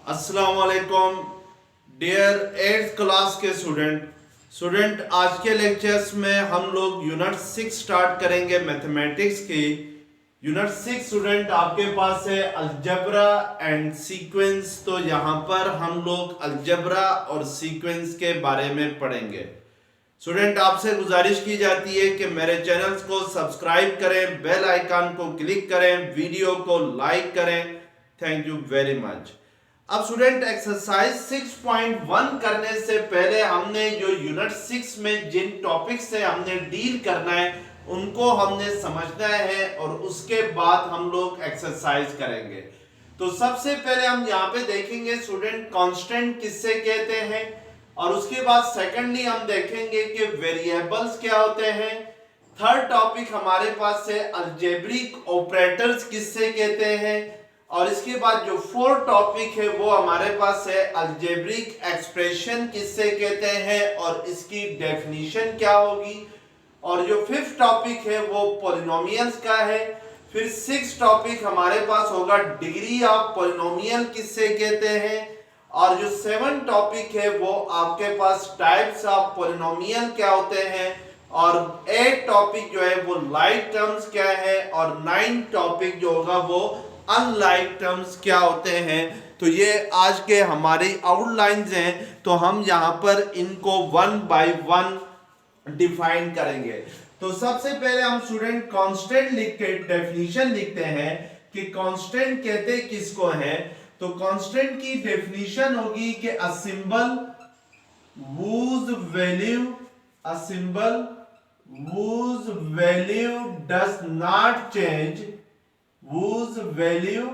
अस्सलाम वालेकुम dear 8th class के स्टूडेंट आज के लेक्चर्स में हम लोग यूनिट 6 स्टार्ट करेंगे मैथमेटिक्स की। यूनिट 6 स्टूडेंट आपके पास है अलजेब्रा एंड सीक्वेंस। तो यहाँ पर हम लोग अलजेब्रा और सीक्वेंस के बारे में पढ़ेंगे। स्टूडेंट आपसे गुजारिश की जाती है कि मेरे चैनल्स को सब्सक्राइब करें, बेल आइकन को क्लिक करें, वीडियो को लाइक करें। Thank you very much. अब स्टूडेंट एक्सरसाइज 6.1 करने से पहले हमने जो यूनिट 6 में जिन टॉपिक से हमने डील करना है उनको हमने समझना है और उसके बाद हम लोग एक्सरसाइज करेंगे। तो सबसे पहले हम यहाँ पे देखेंगे स्टूडेंट कांस्टेंट किससे कहते हैं, और उसके बाद सेकेंडली हम देखेंगे कि वेरिएबल्स क्या होते हैं। थर्ड टॉपिक हमारे पास है अलजेब्रिक ऑपरेटर्स किससे कहते हैं, और इसके बाद जो फोर्थ टॉपिक है वो हमारे पास है अलजेब्रिक एक्सप्रेशन किससे कहते हैं और इसकी डेफिनेशन क्या होगी। और जो फिफ्थ टॉपिक है वो पॉलिनोमियल्स का है। फिर सिक्स टॉपिक हमारे पास होगा डिग्री ऑफ पॉलिनोमियल किससे कहते हैं, और जो सेवन टॉपिक है वो आपके पास टाइप्स ऑफ पॉलिनोमियल क्या होते हैं, और एट टॉपिक जो है वो लाइक टर्म्स क्या है, और नाइन टॉपिक जो होगा वो अनलाइक टर्म्स क्या होते हैं। तो ये आज के हमारे आउटलाइंस हैं, तो हम यहाँ पर इनको वन बाय वन डिफाइन करेंगे। तो सबसे पहले हम स्टूडेंट कांस्टेंट लिख के डेफिनेशन लिखते हैं कि कांस्टेंट कहते किसको है। तो कांस्टेंट की डेफिनेशन होगी कि a symbol whose value does not change, whose value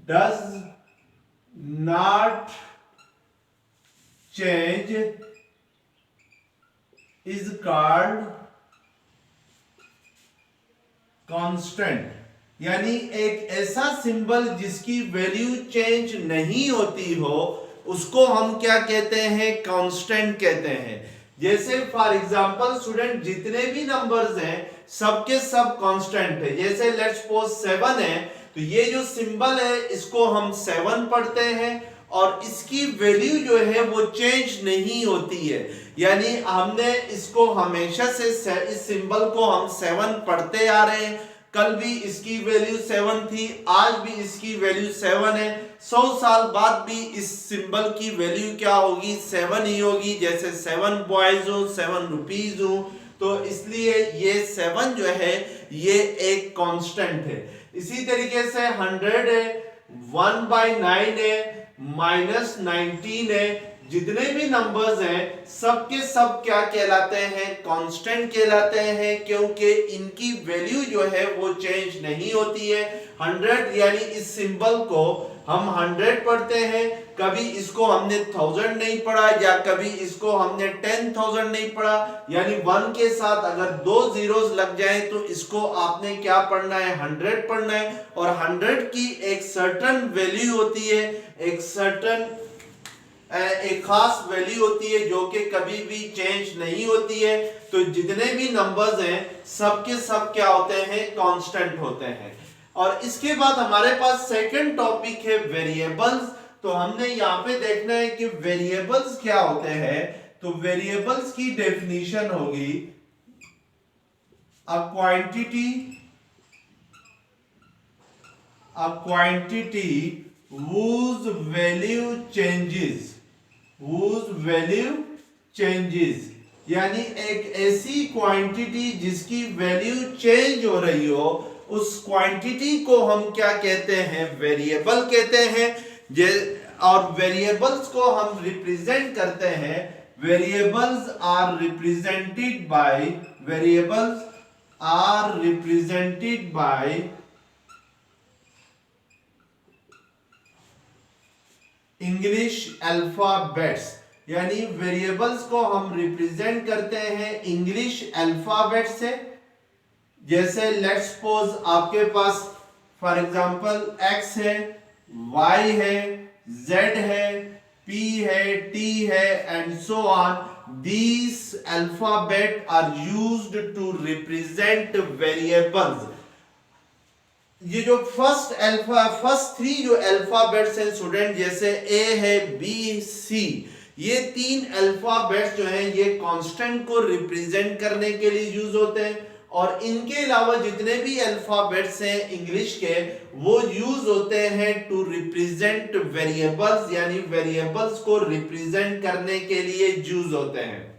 does not change is called constant। यानी एक ऐसा सिंबल जिसकी वैल्यू चेंज नहीं होती हो उसको हम क्या कहते हैं, कांस्टेंट कहते हैं। जैसे फॉर एग्जांपल स्टूडेंट जितने भी नंबर्स हैं सबके सब कांस्टेंट है। जैसे लेट्स सपोज 7 है, तो ये जो सिंबल है इसको हम 7 पढ़ते हैं और इसकी वैल्यू जो है वो चेंज नहीं होती है। यानी हमने इसको हमेशा से इस सिंबल को हम 7 पढ़ते आ रहे हैं। कल भी इसकी वैल्यू 7 थी, आज भी इसकी वैल्यू 7 है, 100 साल बाद भी इस सिंबल की वैल्यू क्या होगी, 7 ही होगी। जैसे 7 बॉयज हो, 7 रुपीज हो, तो इसलिए ये 7 जो है ये एक कांस्टेंट है। इसी तरीके से 100 है, 1/9 है, -19 है, जितने भी नंबर्स हैं सबके सब क्या कहलाते हैं, कांस्टेंट कहलाते हैं, क्योंकि इनकी वैल्यू जो है वो चेंज नहीं होती है। 100 यानी इस सिंबल को हम 100 पढ़ते हैं, कभी इसको हमने 1000 नहीं पढ़ा या कभी इसको हमने 10,000 नहीं पढ़ा। यानी 1 के साथ अगर 2 जीरोस लग जाए तो इसको आपने क्या पढ़ना है, 100 पढ़ना है। और 100 की एक सर्टेन वैल्यू होती है, एक खास वैल्यू होती है जो कि कभी भी चेंज नहीं होती है। तो जितने भी नंबर्स हैं सबके सब क्या होते हैं, कांस्टेंट होते हैं। और इसके बाद हमारे पास सेकंड टॉपिक है वेरिएबल्स। तो हमने यहाँ पे देखना है कि वेरिएबल्स क्या होते हैं। तो वेरिएबल्स की डेफिनेशन होगी a quantity whose value changes, यानी एक ऐसी क्वांटिटी जिसकी वैल्यू चेंज हो रही हो, उस क्वांटिटी को हम क्या कहते हैं, वेरिएबल कहते हैं। और वेरिएबल्स को हम रिप्रेजेंट करते हैं, variables are represented by English alphabets. यानी वेरिएबल्स को हम रिप्रेजेंट करते हैं इंग्लिश अल्फाबेट से। जैसे लेट्स सपोज आपके पास फॉर एग्जांपल x है, y है, z है, p है, t है and so on. These alphabet are used to represent variables। ये जो फर्स्ट थ्री जो अल्फाबेट्स हैं स्टूडेंट, जैसे ए है, बी, सी, ये तीन अल्फाबेट्स जो हैं ये कांस्टेंट को रिप्रेजेंट करने के लिए यूज होते हैं, और इनके अलावा जितने भी अल्फाबेट्स हैं इंग्लिश के वो यूज होते हैं टू रिप्रेजेंट वेरिएबल्स, यानी वेरिएबल्स को रिप्रेजेंट करने के लिए यूज होते हैं।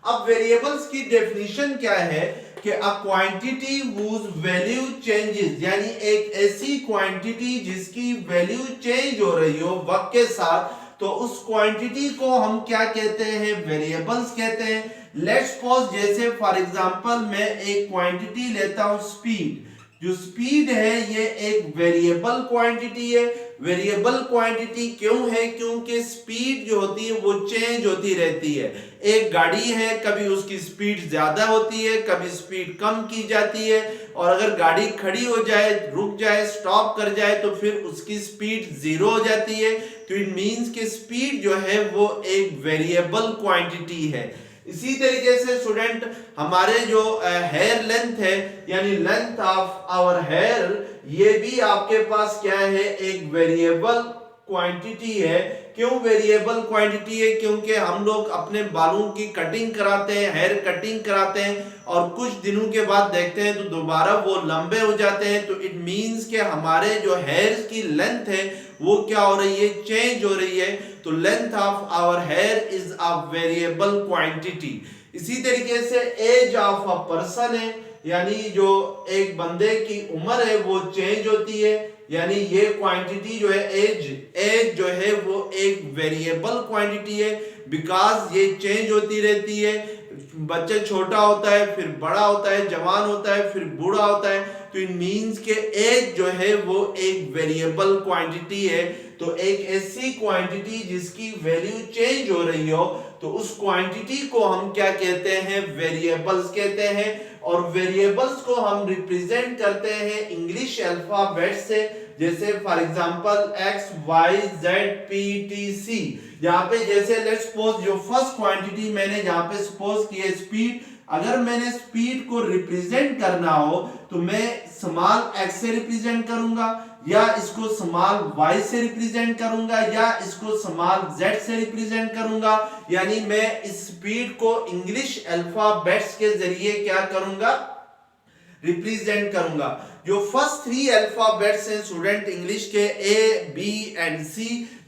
अब वेरिएबल्स की डेफिनेशन क्या है कि a quantity whose value changes, यानी एक ऐसी क्वांटिटी जिसकी वैल्यू चेंज हो रही हो वक्त के साथ, तो उस क्वांटिटी को हम क्या कहते हैं, वेरिएबल्स कहते हैं। लेट्स सपोज, जैसे फॉर एग्जांपल मैं एक क्वांटिटी लेता हूं स्पीड, जो स्पीड है ये एक वेरिएबल क्वांटिटी है। वेरिएबल क्वांटिटी क्यों है, क्योंकि स्पीड जो होती है वो चेंज होती रहती है। एक गाड़ी है, कभी उसकी स्पीड ज्यादा होती है, कभी स्पीड कम की जाती है, और अगर गाड़ी खड़ी हो जाए, रुक जाए, स्टॉप कर जाए, तो फिर उसकी स्पीड जीरो हो जाती है। तो इट मींस कि स्पीड जो है वो एक वेरिएबल क्वांटिटी है। इसी तरीके से स्टूडेंट हमारे जो हेयर लेंथ है, यानी लेंथ ऑफ आवर हेयर, ये भी आपके पास क्या है, एक वेरिएबल क्वांटिटी है। क्यों वेरिएबल क्वांटिटी है, क्योंकि हम लोग अपने बालों की कटिंग कराते हैं, हेयर कटिंग कराते हैं, और कुछ दिनों के बाद देखते हैं तो दोबारा वो लंबे हो जाते हैं। तो इट मींस कि हमारे जो हेयर की लेंथ है वो क्या हो रही है, चेंज हो रही है। तो length of our hair is a variable quantity. इसी तरीके से एज ऑफ अ पर्सन है, यानी जो एक बंदे की उम्र है वो चेंज होती है, यानी ये क्वांटिटी जो है एज जो है वो एक वेरिएबल क्वांटिटी है, बिकॉज ये चेंज होती रहती है। बच्चा छोटा होता है, फिर बड़ा होता है, जवान होता है, फिर बूढ़ा होता है। तो इट मींस के एज जो है वो एक वेरिएबल क्वांटिटी है। तो एक ऐसी क्वांटिटी जिसकी वैल्यू चेंज हो रही हो, तो उस क्वांटिटी को हम क्या कहते हैं, वेरिएबल्स कहते हैं। और वेरिएबल्स को हम रिप्रेजेंट करते हैं इंग्लिश अल्फाबेट से, जैसे for example x, y, z, p, t, c. यहाँ पे जैसे लेट्स सपोज जो फर्स्ट क्वांटिटी मैंने यहाँ पे सपोज की है स्पीड, अगर मैंने स्पीड को रिप्रेजेंट करना हो तो मैं स्मॉल एक्स से रिप्रेजेंट करूंगा, या इसको स्मॉल y से रिप्रेजेंट करूंगा, या इसको स्मॉल z से रिप्रेजेंट करूंगा। यानी मैं इस स्पीड को इंग्लिश अल्फाबेट्स के जरिए क्या करूंगा, रिप्रेजेंट करूंगा। जो फर्स्ट थ्री अल्फाबेट्स हैं स्टूडेंट इंग्लिश के, a, b and c,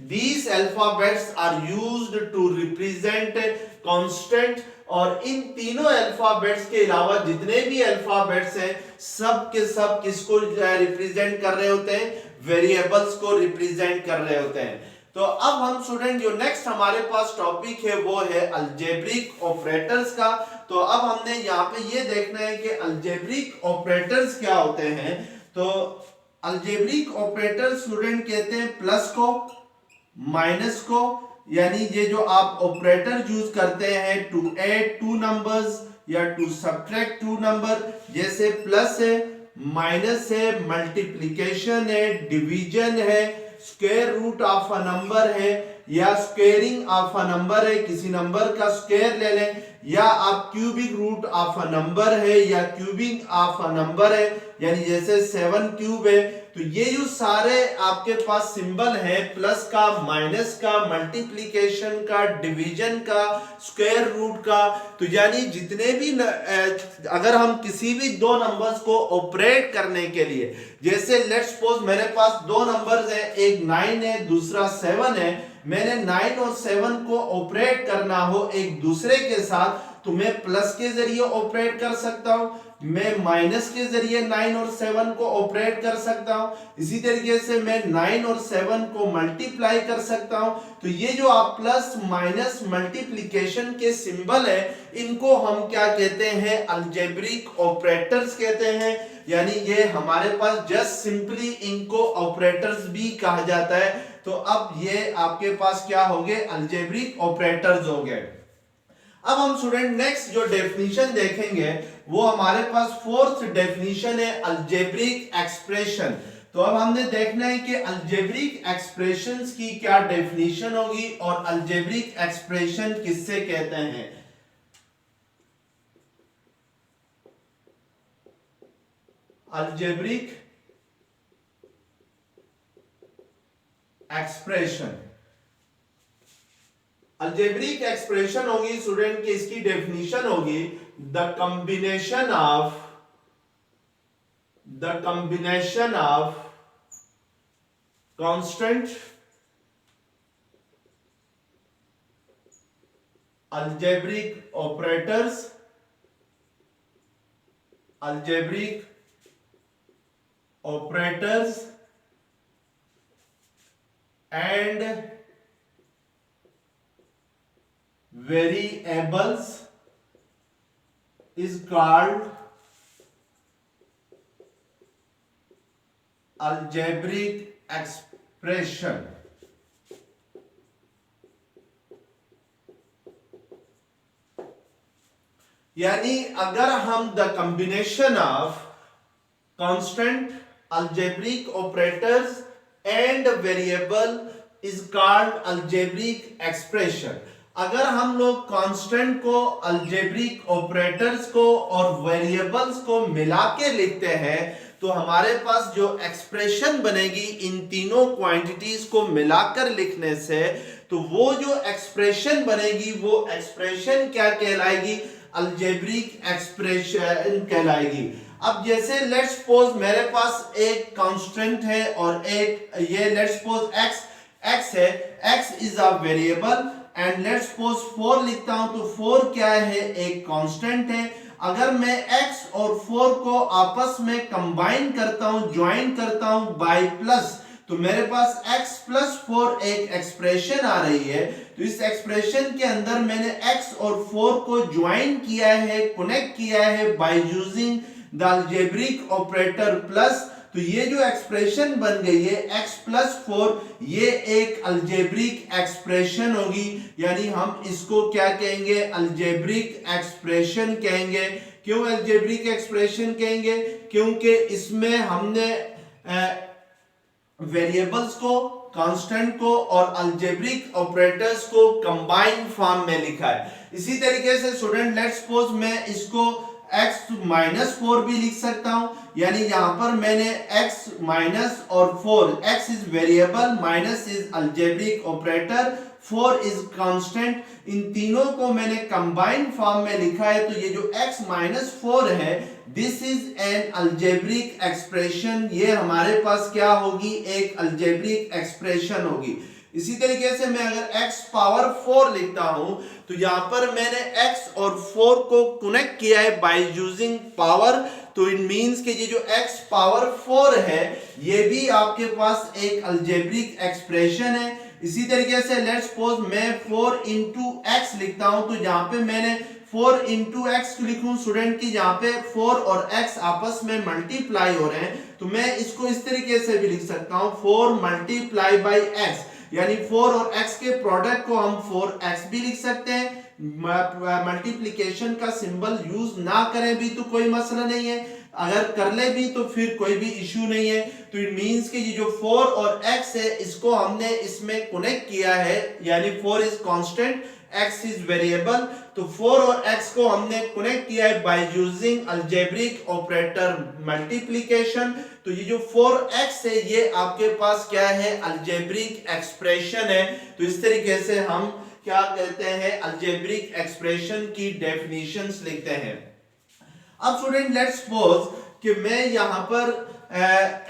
these alphabets are used to represent constant. और इन तीनों अल्फाबेट्स के अलावा जितने भी अल्फाबेट्स हैं सब के सब किसको रिप्रेजेंट कर रहे होते हैं, वेरिएबल्स को रिप्रेजेंट कर रहे होते हैं। तो अब हम स्टूडेंट जो नेक्स्ट हमारे पास टॉपिक है वो है अलजेब्रिक ऑपरेटर्स का। तो अब हमने यहाँ पे ये देखना है कि अलजेब्रिक ऑपरेटर्स क्या होते हैं। तो अलजेब्रिक ऑपरेटर स्टूडेंट कहते हैं प्लस को, माइनस को, यानी ये जो आप ऑपरेटर यूज करते हैं टू ऐड टू नंबर्स या टू सब्ट्रैक्ट टू नंबर, जैसे प्लस है, माइनस है, मल्टीप्लिकेशन है, डिवीजन है, square root of a number है, या स्क्वेयरिंग ऑफ अ नंबर है, किसी नंबर का स्क्वायर ले लें, या आप cubic root of a number है, या क्यूबिंग ऑफ अ नंबर है, यानी जैसे 7 क्यूब है। तो ये जो सारे आपके पास सिंबल है, प्लस का, माइनस का, मल्टीप्लिकेशन का, डिवीजन का, स्क्वायर रूट का, तो यानी जितने भी अगर हम किसी भी दो नंबर्स को ऑपरेट करने के लिए, जैसे लेट्स सपोज मेरे पास दो नंबर्स हैं, एक 9 है, दूसरा 7 है, मैंने 9 और 7 को ऑपरेट करना हो एक दूसरे के साथ, तो मैं प्लस के जरिए ऑपरेट कर सकता हूं, मैं माइनस के जरिए 9 और 7 को ऑपरेट कर सकता हूं, इसी तरीके से मैं 9 और 7 को मल्टीप्लाई कर सकता हूं। तो ये जो आप प्लस माइनस मल्टीप्लिकेशन के सिंबल है, इनको हम क्या कहते हैं, अलजेब्रिक ऑपरेटर्स कहते हैं। यानी ये हमारे पास जस्ट सिंपली इनको ऑपरेटर्स भी कहा जाता है। तो अब ये आपके पास क्या हो गए, अलजेब्रिक ऑपरेटर्स हो गए। अब हम स्टूडेंट नेक्स्ट जो डेफिनेशन देखेंगे वो हमारे पास फोर्थ डेफिनेशन है अलजेब्रिक एक्सप्रेशन। तो अब हमने देखना है कि अलजेब्रिक एक्सप्रेशंस की क्या डेफिनेशन होगी और अलजेब्रिक एक्सप्रेशन किससे कहते हैं। Algebraic expression. अलजेब्रिक एक्सप्रेशन होगी स्टूडेंट की, इसकी डेफिनेशन होगी the combination of constant algebraic operators and variables is called algebraic expression। यानी अगर हम the combination of constant algebraic operators and variable is called algebraic expression, अगर हम लोग कांस्टेंट को, algebraic operators को और variables को मिला के लिखते हैं तो हमारे पास जो एक्सप्रेशन बनेगी इन तीनों क्वांटिटीज को मिलाकर लिखने से, तो वो जो एक्सप्रेशन बनेगी वो एक्सप्रेशन क्या कहलाएगी? अलजेब्रिक एक्सप्रेशन कहलाएगी। अब जैसे लेट्स सपोज मेरे पास एक कांस्टेंट है और एक ये लेट्स सपोज x है, x is a variable and let's suppose 4 लिखता हूं तो 4 क्या है? एक कांस्टेंट है। अगर मैं x और 4 को आपस में कंबाइन करता हूं, ज्वाइन करता हूं बाय प्लस, तो मेरे पास x प्लस 4 एक एक्सप्रेशन आ रही है। तो इस एक्सप्रेशन के अंदर मैंने x और 4 को ज्वाइन किया है, कनेक्ट किया है by using the algebraic operator plus. तो ये जो एक्सप्रेशन बन गई है x प्लस 4, ये एक अलजेब्रिक एक्सप्रेशन होगी। यानी हम इसको क्या कहेंगे? अलजेब्रिक एक्सप्रेशन कहेंगे। क्यों अलजेब्रिक एक्सप्रेशन कहेंगे? क्योंकि इसमें हमने वेरिएबल्स को, कांस्टेंट को और अलजेब्रिक ऑपरेटर्स को कंबाइंड फॉर्म में लिखा है। इसी तरीके से स्टूडेंट लेट्स सपोज मैं इसको x माइनस 4 भी लिख सकता हूं। यानी यहां पर मैंने x माइनस और 4, x is variable, minus is algebraic operator, 4 is constant, इन तीनों को मैंने कंबाइंड फॉर्म में लिखा है। तो ये जो x माइनस 4 है, this is an algebraic expression. ये हमारे पास क्या होगी? एक अलजेब्रिक एक्सप्रेशन होगी। इसी तरीके से मैं अगर x पावर 4 लिखता हूं तो यहां पर मैंने x और 4 को कनेक्ट किया है बाय यूजिंग पावर। तो इट मींस कि ये जो x पावर 4 है ये भी आपके पास एक अलजेब्रिक एक्सप्रेशन है। इसी तरीके से लेट्स सपोज मैं 4 इंटू एक्स लिखता हूं तो यहां पे मैंने 4 इंटू एक्स लिखूं स्टूडेंट की, जहां पे 4 और x आपस में मल्टीप्लाई हो रहे हैं, तो मैं इसको इस तरीके से भी लिख सकता हूं 4 मल्टीप्लाई बाई x, यानी 4 और x के प्रोडक्ट को हम 4x भी लिख सकते हैं। मल्टीप्लिकेशन का सिंबल यूज ना करें भी तो कोई मसला नहीं है, अगर कर ले भी तो फिर कोई भी इश्यू नहीं है। तो इट मींस कि ये जो 4 और x है इसको हमने इसमें कनेक्ट किया है, यानी 4 is constant, x is variable. तो 4 और x को हमने कनेक्ट किया है by using algebraic operator multiplication. तो ये जो 4x है ये आपके पास क्या है? अलजेब्रिक एक्सप्रेशन है। तो इस तरीके से हम क्या कहते हैं? अलजेब्रिक एक्सप्रेशन की डेफिनेशंस लिखते हैं। अब स्टूडेंट लेट्स सपोज कि मैं यहां पर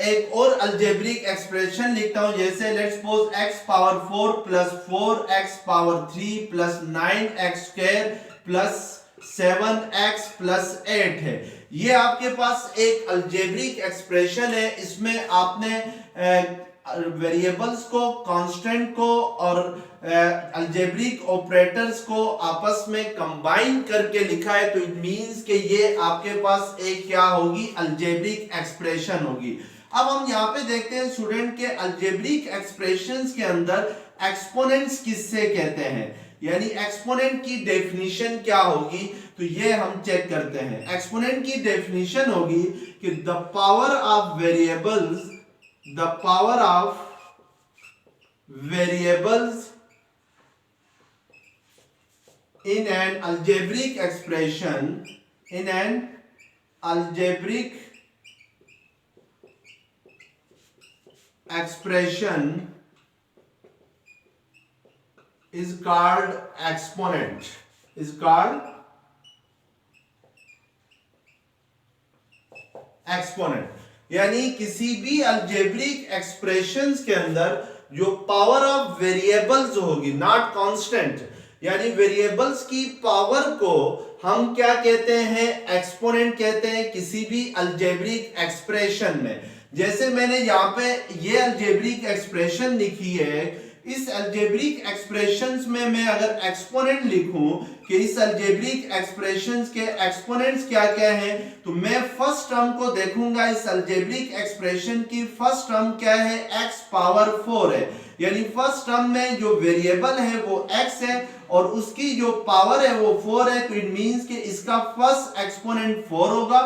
एक और अलजेब्रिक एक्सप्रेशन लिखता हूं, जैसे let's suppose x power 4 plus 4x power 3 plus 9x square plus 7x plus 8 है। ये आपके पास एक अलजेब्रिक एक्सप्रेशन है। इसमें आपने वेरिएबल्स को, कांस्टेंट को और अलजेब्रिक ऑपरेटर्स को आपस में कंबाइन करके लिखा है। तो इट मींस कि ये आपके पास एक क्या होगी? अलजेब्रिक एक्सप्रेशन होगी। अब हम यहाँ पे देखते हैं स्टूडेंट के अलजेब्रिक एक्सप्रेशंस के अंदर एक्सपोनेंट्स किससे कहते हैं, यानी एक्सपोनेंट की डेफिनेशन क्या होगी, तो ये हम चेक करते हैं। एक्सपोनेंट की डेफिनेशन होगी कि the power of variables, the power of variables in an algebraic expression, in an algebraic expression is called exponent, is called exponent. यानी किसी भी अलजेब्रिक एक्सप्रेशंस के अंदर जो पावर ऑफ वेरिएबल्स होगी, नॉट कांस्टेंट, यानी वेरिएबल्स की पावर को हम क्या कहते हैं, एक्सपोनेंट कहते हैं किसी भी अलजेब्रिक एक्सप्रेशन में। जैसे मैंने यहाँ पे ये अलजेब्रिक एक्सप्रेशन लिखी है, इस अलजेब्रिक एक्सप्रेशंस में मैं अगर एक्सपोनेंट लिखूं कि इस अलजेब्रिक एक्सप्रेशंस के एक्सपोनेंट्स क्या क्या हैं, तो मैं फर्स्ट टर्म को देखूंगा, इस अलजेब्रिक एक्सप्रेशन की फर्स्ट टर्म क्या है, x पावर 4 है। यानी फर्स्ट टर्म में जो वेरिएबल है वो x है और उसकी जो पावर है वो 4 है, तो इट मींस कि इसका फर्स्ट एक्सपोनेंट 4 होगा,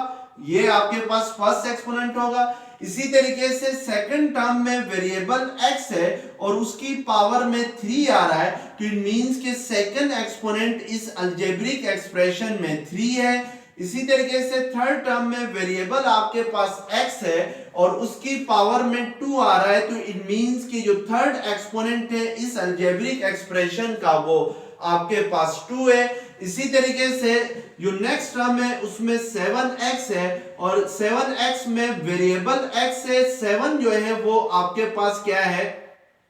ये आपके पास फर्स्ट एक्सपोनेंट होगा। इसी तरीके से सेकंड टर्म में वेरिएबल x है और उसकी पावर में 3 आ रहा है, तो इट मींस कि सेकंड एक्सपोनेंट इस अलजेब्रिक एक्सप्रेशन में 3 है। इसी तरीके से थर्ड टर्म में वेरिएबल आपके पास x है और उसकी पावर में 2 आ रहा है, तो इट मींस कि जो थर्ड एक्सपोनेंट है इस अलजेब्रिक एक्सप्रेशन का वो आपके पास 2 है। इसी तरीके से जो नेक्स्ट टर्म है उसमें 7x है और 7x में वेरिएबल x है, 7 जो है वो आपके पास क्या है,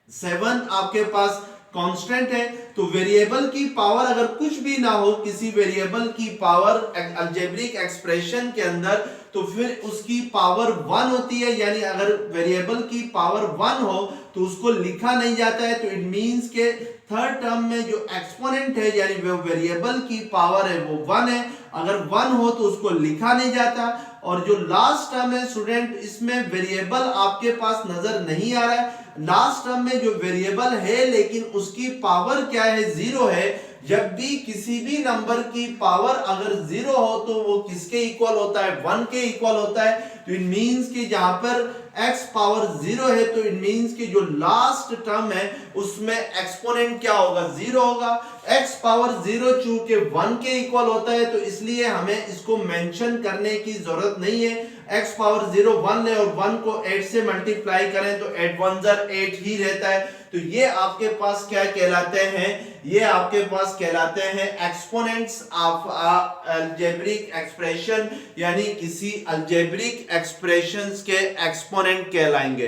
7 आपके पास कांस्टेंट है। तो वेरिएबल की पावर अगर कुछ भी ना हो, किसी वेरिएबल की पावर अलजेब्रिक एक्सप्रेशन के अंदर, तो फिर उसकी पावर 1 होती है। यानी अगर वेरिएबल की पावर 1 हो तो उसको लिखा नहीं जाता है, तो इट मींस के थर्ड टर्म में जो एक्सपोनेंट है यानी वो वेरिएबल की पावर है वो 1 है, अगर 1 हो तो उसको लिखा नहीं जाता। और जो लास्ट टर्म है स्टूडेंट, इसमें वेरिएबल आपके पास नजर नहीं आ रहा है। लास्ट टर्म में जो वेरिएबल है लेकिन उसकी पावर क्या है, 0 है। जब भी किसी भी नंबर की पावर अगर 0 हो तो वो किसके इक्वल होता है, 1 के इक्वल होता है। तो इट मींस कि जहां पर x पावर 0 है तो इट मींस कि जो लास्ट टर्म है उसमें एक्सपोनेंट क्या होगा, 0 होगा। x पावर 0 चूंकि 1 के इक्वल होता है तो इसलिए हमें इसको मेंशन करने की जरूरत नहीं है। x पावर 0 1 है और 1 को 8 से मल्टीप्लाई करें तो 8 1 8 ही रहता है। तो ये आपके पास क्या कहलाते हैं, ये आपके पास कहलाते हैं एक्सपोनेंट्स ऑफ अलजेब्रिक एक्सप्रेशन, यानी किसी अलजेब्रिक एक्सप्रेशंस के एक्सपोनेंट कहलाएंगे।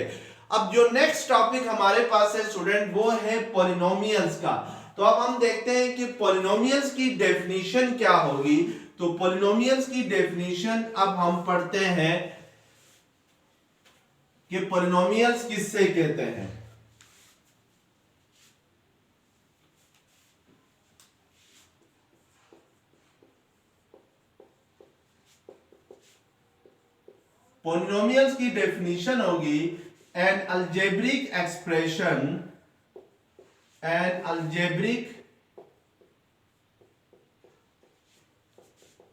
अब जो नेक्स्ट टॉपिक हमारे पास है स्टूडेंट वो है पॉलिनोमियल्स का। तो अब हम देखते हैं कि पॉलिनोमियल्स की डेफिनेशन क्या होगी। तो पॉलिनोमियल्स की डेफिनेशन अब हम पढ़ते हैं कि पॉलिनोमियल्स किससे कहते हैं। पॉलिनोमियल्स की डेफिनेशन होगी N algebraic expression, N algebraic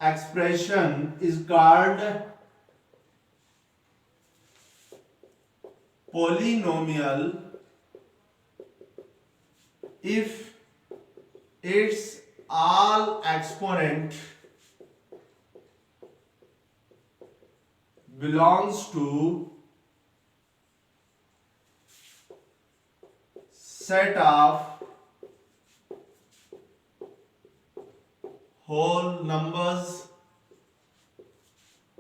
expression is called polynomial if its all exponent belongs to set of whole numbers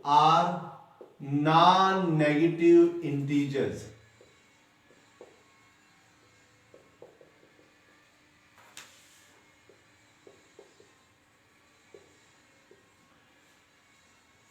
are non-negative integers।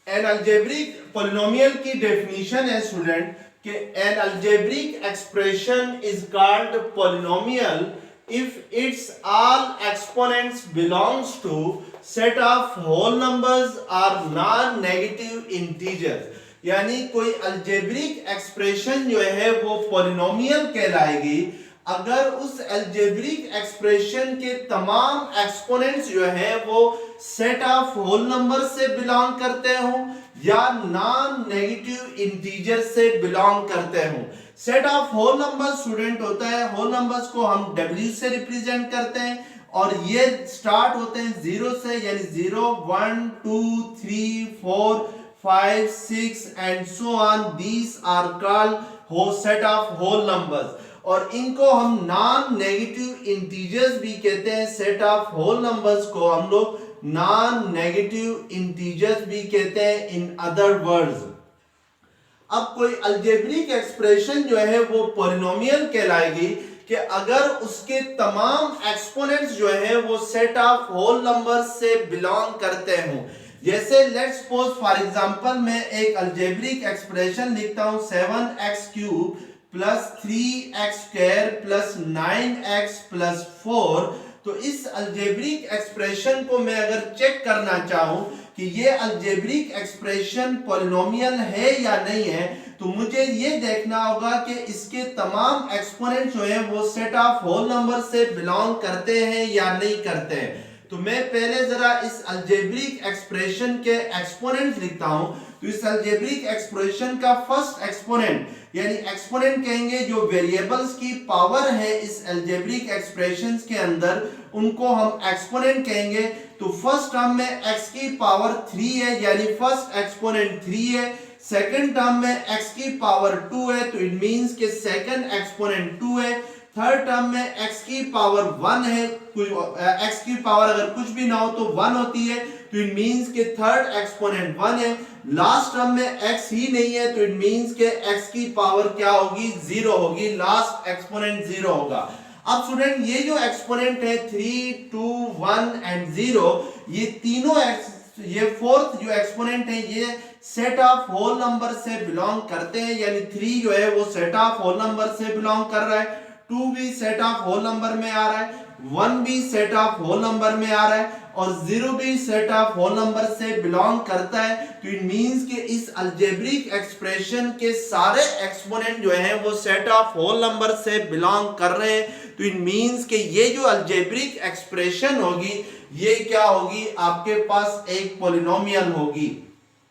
N algebraic polynomial की डेफिनेशन है स्टूडेंट कि N algebraic expression is called polynomial if its all exponents belongs to set of whole numbers or non-negative integers। यानी कोई algebraic expression जो है वो polynomial कहलाएगी अगर उस अलजेब्रिक एक्सप्रेशन के तमाम एक्सपोनेंट्स जो है वो सेट ऑफ होल नंबर से बिलोंग करते हो या नॉन नेगेटिव इंटीजर से बिलोंग करते हो। Set of whole number student होता है, होल नंबर्स को हम W से रिप्रेजेंट करते हैं और ये स्टार्ट होते हैं 0 से, यानी 0 1 2 3 4 5 6 and so on. These are called set of whole numbers. और इनको हम नॉन नेगेटिव इंटीजर्स भी कहते हैं। सेट ऑफ होल नंबर्स को हम लोग नॉन नेगेटिव इंटीजर्स भी कहते हैं इन अदर वर्ड्स। अब कोई अलजेब्रिक एक्सप्रेशन जो है वो पॉलिनोमियल कहलाएगी कि अगर उसके तमाम एक्सपोनेंट्स जो है वो सेट ऑफ होल नंबर्स से बिलोंग करते हों। जैसे लेट्स सपोज फॉर एग्जांपल मैं एक अलजेब्रिक एक्सप्रेशन लिखता हूं 7x³ plus 3x² plus 9x plus 4। तो इस अलजेब्रिक एक्सप्रेशन को मैं अगर चेक करना चाहूं कि ये अलजेब्रिक एक्सप्रेशन पॉलिनोमियल है या नहीं है, तो मुझे ये देखना होगा कि इसके तमाम एक्सपोनेंट जो हैं वो सेट ऑफ होल नंबर से बिलोंग करते हैं या नहीं करते हैं। तो मैं पहले जरा इस अलजेब्रिक एक्सप्रेशन के एक्सपोनेंट्स लिखता हूं। तो इस अलजेब्रिक एक्सप्रेशन का फर्स्ट एक्सपोनेंट यानी एक्सपोनेंट कहेंगे जो वेरिएबल्स की पावर है इस अलजेब्रिक एक्सप्रेशंस के अंदर, उनको हम एक्सपोनेंट कहेंगे। तो फर्स्ट टर्म में x की पावर 3 है यानी फर्स्ट एक्सपोनेंट 3 है। सेकंड टर्म में x की पावर 2 है तो इट मींस कि सेकंड एक्सपोनेंट 2 है। थर्ड टर्म में x की पावर 1 है, x की पावर अगर कुछ भी ना हो तो 1 होती है तो इट मींस कि थर्ड एक्सपोनेंट 1 है। लास्ट टर्म में x ही नहीं है तो इट मींस कि x की पावर क्या होगी 0 होगी, लास्ट एक्सपोनेंट 0 होगा। अब स्टूडेंट ये जो एक्सपोनेंट है 3, 2, 1 एंड 0, ये तीनों ये फोर्थ जो एक्सपोनेंट है ये सेट ऑफ होल नंबर से बिलोंग करते हैं। यानी 3 जो है वो सेट ऑफ होल नंबर से बिलोंग कर रहा है, 2 भी सेट ऑफ होल नंबर में आ रहा है, 1 भी सेट ऑफ होल नंबर में आ रहा है और 0 भी सेट ऑफ होल नंबर से बिलोंग करता है। तो इट मींस कि इस अलजेब्रिक एक्सप्रेशन के सारे एक्सपोनेंट जो हैं वो सेट ऑफ होल नंबर से बिलोंग कर रहे हैं। तो इट मींस कि ये जो अलजेब्रिक एक्सप्रेशन होगी ये क्या होगी, आपके पास एक पॉलिनोमियल होगी।